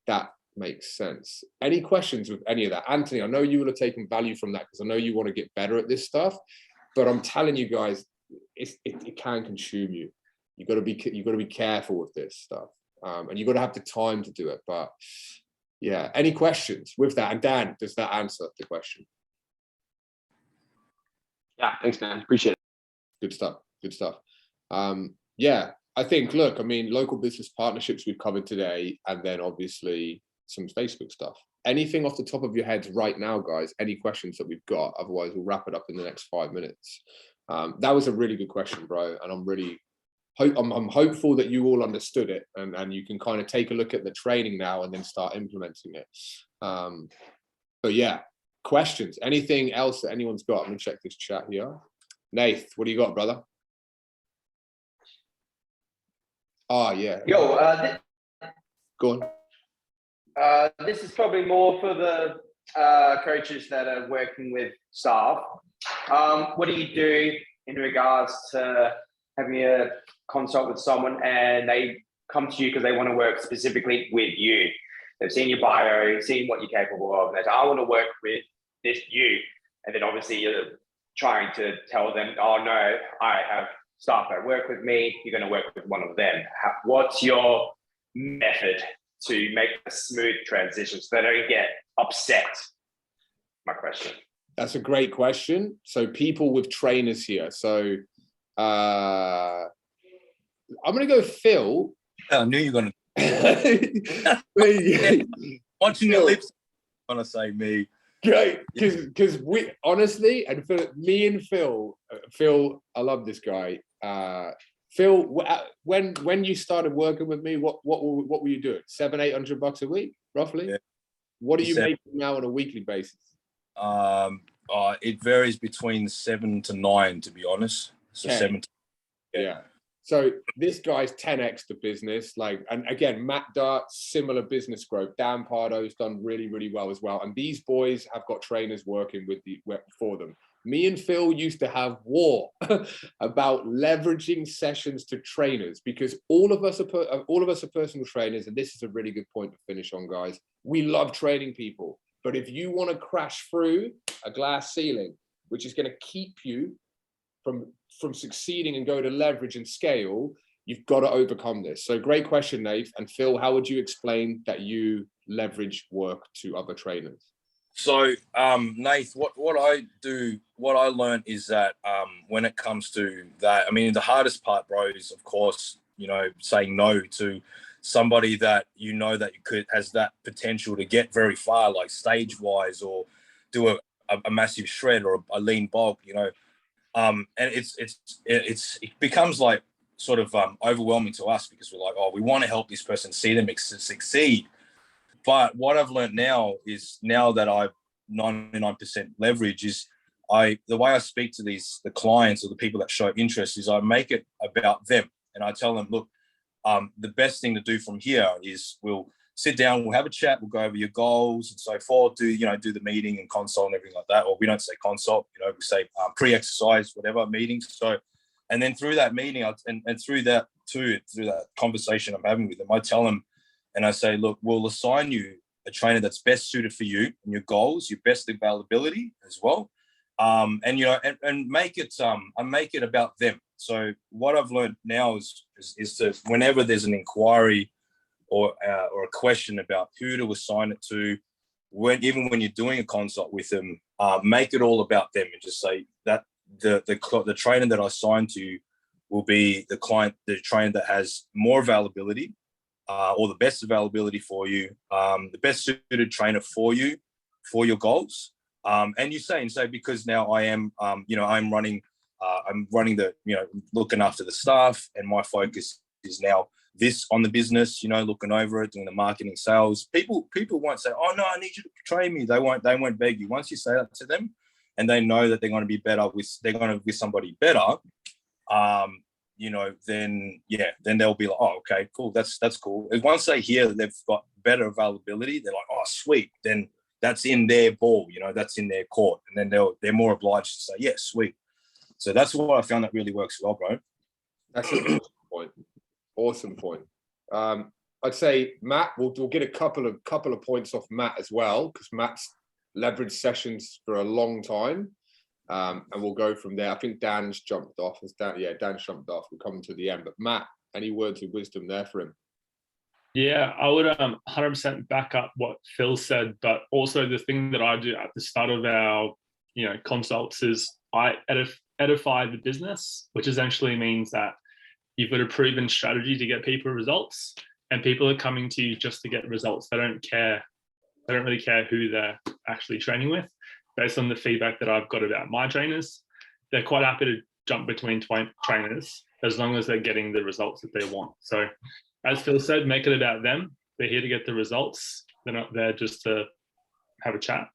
that makes sense. Any questions with any of that? Anthony, I know you will have taken value from that because I know you want to get better at this stuff, but I'm telling you guys, it can consume you. You've got to be careful with this stuff. And you've got to have the time to do it. But yeah, any questions with that? And Dan, does that answer the question? Yeah, thanks, man. Appreciate it. Good stuff. Good stuff. Yeah, I think, look, I mean, local business partnerships we've covered today, and then obviously some Facebook stuff. Anything off the top of your heads right now, guys? Any questions that we've got? Otherwise, we'll wrap it up in the next 5 minutes. That was a really good question, bro. And I'm hopeful that you all understood it and you can kind of take a look at the training now and then start implementing it. But yeah. Questions, anything else that anyone's got? I'm gonna check this chat here. Nath, what do you got, brother? Oh yeah. Yo, go on. This is probably more for the coaches that are working with staff. What do you do in regards to having a consult with someone and they come to you because they want to work specifically with you? They've seen your bio, seen what you're capable of, and they say, I want to work with you. And then obviously you're trying to tell them, oh no, I have staff that work with me, you're going to work with one of them. What's your method to make a smooth transition so they don't get upset? My question. That's a great question. So people with trainers here. So I'm going to go Phil. I knew you were going to. Watching your lips, I'm going to say me. Great, because we honestly, and me and Phil, I love this guy. Phil, when you started working with me, what were you doing? $700-800 a week, roughly? Yeah. What are you making now on a weekly basis? It varies between 7 to 9, to be honest. So 10. 7 to, yeah. So this guy's 10x the business. Like, and again, Matt Dart, similar business growth. Dan Pardo's done really, really well as well. And these boys have got trainers working for them. Me and Phil used to have war about leveraging sessions to trainers, because all of us are personal trainers. And this is a really good point to finish on, guys. We love training people. But if you want to crash through a glass ceiling, which is going to keep you from succeeding and go to leverage and scale, you've got to overcome this. So great question, Nate. And Phil, how would you explain that you leverage work to other trainers? So, Nath, what I learned is that when it comes to that, I mean, the hardest part, bro, is of course, you know, saying no to somebody that you know that has that potential to get very far, like stage wise, or do a massive shred or a lean bulk, you know, and it becomes like sort of overwhelming to us because we're like, oh, we want to help this person see them succeed. But what I've learned now is, now that I've 99% leverage, is the way I speak to the clients or the people that show interest is I make it about them, and I tell them, look, the best thing to do from here is we'll sit down, we'll have a chat, we'll go over your goals and so forth, do the meeting and consult and everything like that. Or we don't say consult, you know, we say pre-exercise, whatever meetings. So, and then through that meeting and through that conversation I'm having with them, I tell them, and I say, look, we'll assign you a trainer that's best suited for you and your goals, your best availability as well. And, you know, and make it, I make it about them. So what I've learned now is to, whenever there's an inquiry or a question about who to assign it to, even when you're doing a consult with them, make it all about them, and just say that the trainer that I assign to you will be the trainer that has more availability, or the best availability for you, the best suited trainer for you, for your goals. And you say, because now I am, you know, I'm running the, you know, looking after the staff, and my focus is now this on the business, you know, looking over it, doing the marketing, sales. People won't say, oh no, I need you to train me. They won't beg you. Once you say that to them, and they know that they're going to be better with somebody better, you know, then they'll be like, oh, okay, cool, that's cool. And once they hear that they've got better availability, they're like, oh, sweet. Then that's in their ball, you know, that's in their court, and then they're more obliged to say, yeah, sweet. So that's what I found that really works well, bro. That's an awesome point. Awesome point. I'd say Matt, we'll get a couple of points off Matt as well, because Matt's leveraged sessions for a long time. And we'll go from there. I think Dan's jumped off. Dan's jumped off. We'll come to the end. But Matt, any words of wisdom there for him? Yeah, I would 100% back up what Phil said, but also the thing that I do at the start of our, you know, consults is I edify the business, which essentially means that you've got a proven strategy to get people results, and people are coming to you just to get results. They don't really care who they're actually training with. Based on the feedback that I've got about my trainers, they're quite happy to jump between trainers as long as they're getting the results that they want. So as Phil said, make it about them. They're here to get the results. They're not there just to have a chat.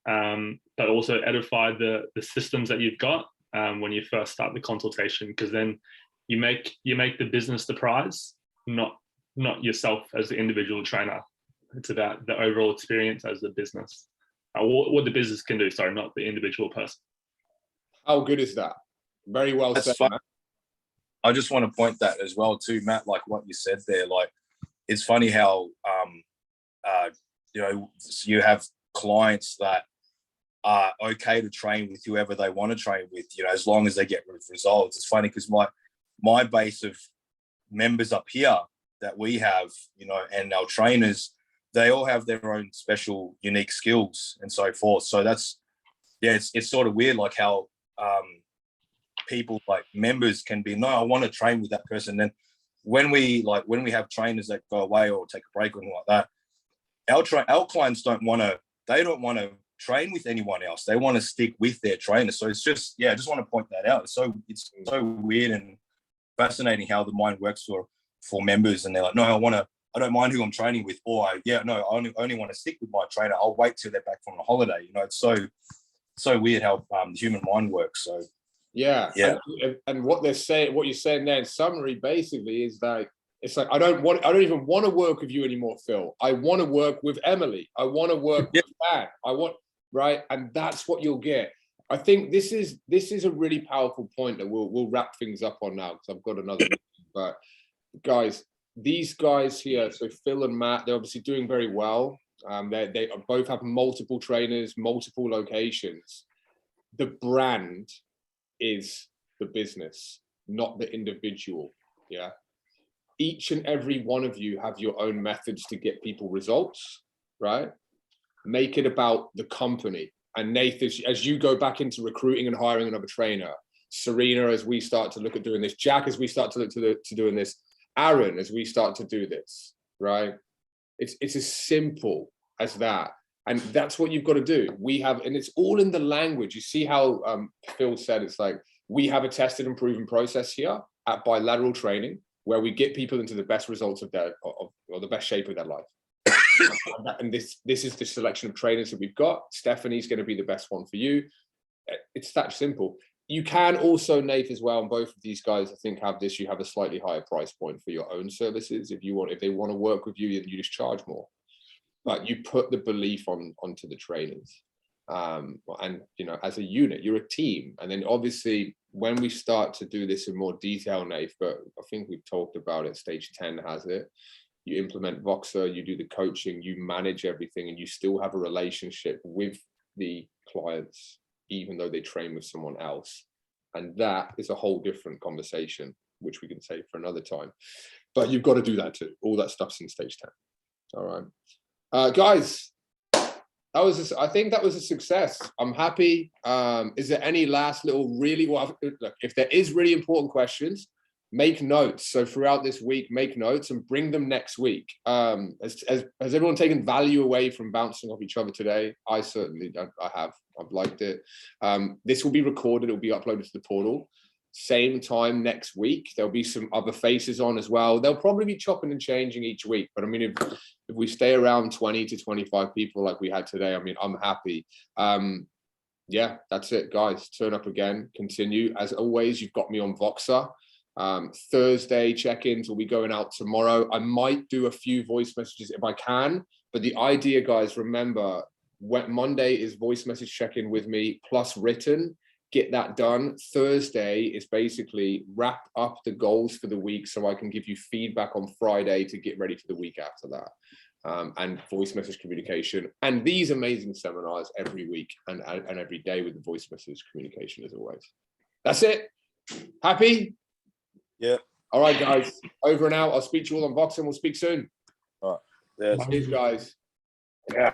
But also edify the systems that you've got when you first start the consultation, because then you make the business the prize, not yourself as the individual trainer. It's about the overall experience as a business. What the business can do, sorry, not the individual person. How good is that? Very well That's said, fun. Matt. I just want to point that as well too, Matt, like what you said there. Like, it's funny how, you know, you have clients that are okay to train with whoever they want to train with, you know, as long as they get results. It's funny because my base of members up here that we have, you know, and our trainers, they all have their own special, unique skills and so forth. So that's, yeah, it's sort of weird, like how people, like members, can be, no, I want to train with that person. Then when we have trainers that go away or take a break or anything like that, our clients don't want to train with anyone else. They want to stick with their trainer. So it's just, yeah, I just want to point that out. It's so weird and fascinating how the mind works for members, and they're like, no, I don't mind who I'm training with, or I only want to stick with my trainer. I'll wait till they're back from a holiday. You know, it's so weird how the human mind works. So yeah. And what you're saying there in summary basically is like, it's like I don't even want to work with you anymore, Phil. I want to work with Emily. I want to work with Dan. Right, and that's what you'll get. I think this is a really powerful point that we'll wrap things up on now, because I've got another meeting. But guys, these guys here, so Phil and Matt, they're obviously doing very well. They both have multiple trainers, multiple locations. The brand is the business, not the individual. Yeah. Each and every one of you have your own methods to get people results, right? Make it about the company. And Nathan, as you go back into recruiting and hiring another trainer, Serena, as we start to look at doing this, Jack, as we start to look to doing this, Aaron, as we start to do this, right? It's as simple as that. And that's what you've got to do. We have, and it's all in the language. You see how Phil said, it's like, we have a tested and proven process here at Bilateral Training, where we get people into the best results of their, or the best shape of their life. And this is the selection of trainers that we've got. Stephanie's going to be the best one for you. It's that simple. You can also, Nate, as well, and both of these guys, I think, have this. You have a slightly higher price point for your own services. If they want to work with you, then you just charge more. But you put the belief onto the trainers. And, you know, as a unit, you're a team. And then obviously, when we start to do this in more detail, Nate, but I think we've talked about it, stage 10 has it. You implement Voxer, you do the coaching, you manage everything, and you still have a relationship with the clients, even though they train with someone else. And that is a whole different conversation, which we can save for another time. But you've got to do that too. All that stuff's in stage 10. All right. Guys, I think that was a success. I'm happy. Is there any last little really, well, look, if there is really important questions, make notes. So throughout this week, make notes and bring them next week. Has everyone taken value away from bouncing off each other today? I certainly, I have. I've liked it. This will be recorded. It will be uploaded to the portal. Same time next week. There'll be some other faces on as well. They'll probably be chopping and changing each week. But I mean, if we stay around 20 to 25 people like we had today, I mean, I'm happy. Yeah, that's it, guys. Turn up again. Continue. As always, you've got me on Voxer. Thursday check-ins will be going out tomorrow. I might do a few voice messages if I can. But the idea, guys, remember, Monday is voice message check-in with me plus written. Get that done. Thursday is basically wrap up the goals for the week so I can give you feedback on Friday to get ready for the week after that. And voice message communication and these amazing seminars every week and every day with the voice message communication as always. That's it. Happy? Yeah. All right, guys. Over and out. I'll speak to you all on Vox and we'll speak soon. All right. Yeah. Cheers, guys. Yeah.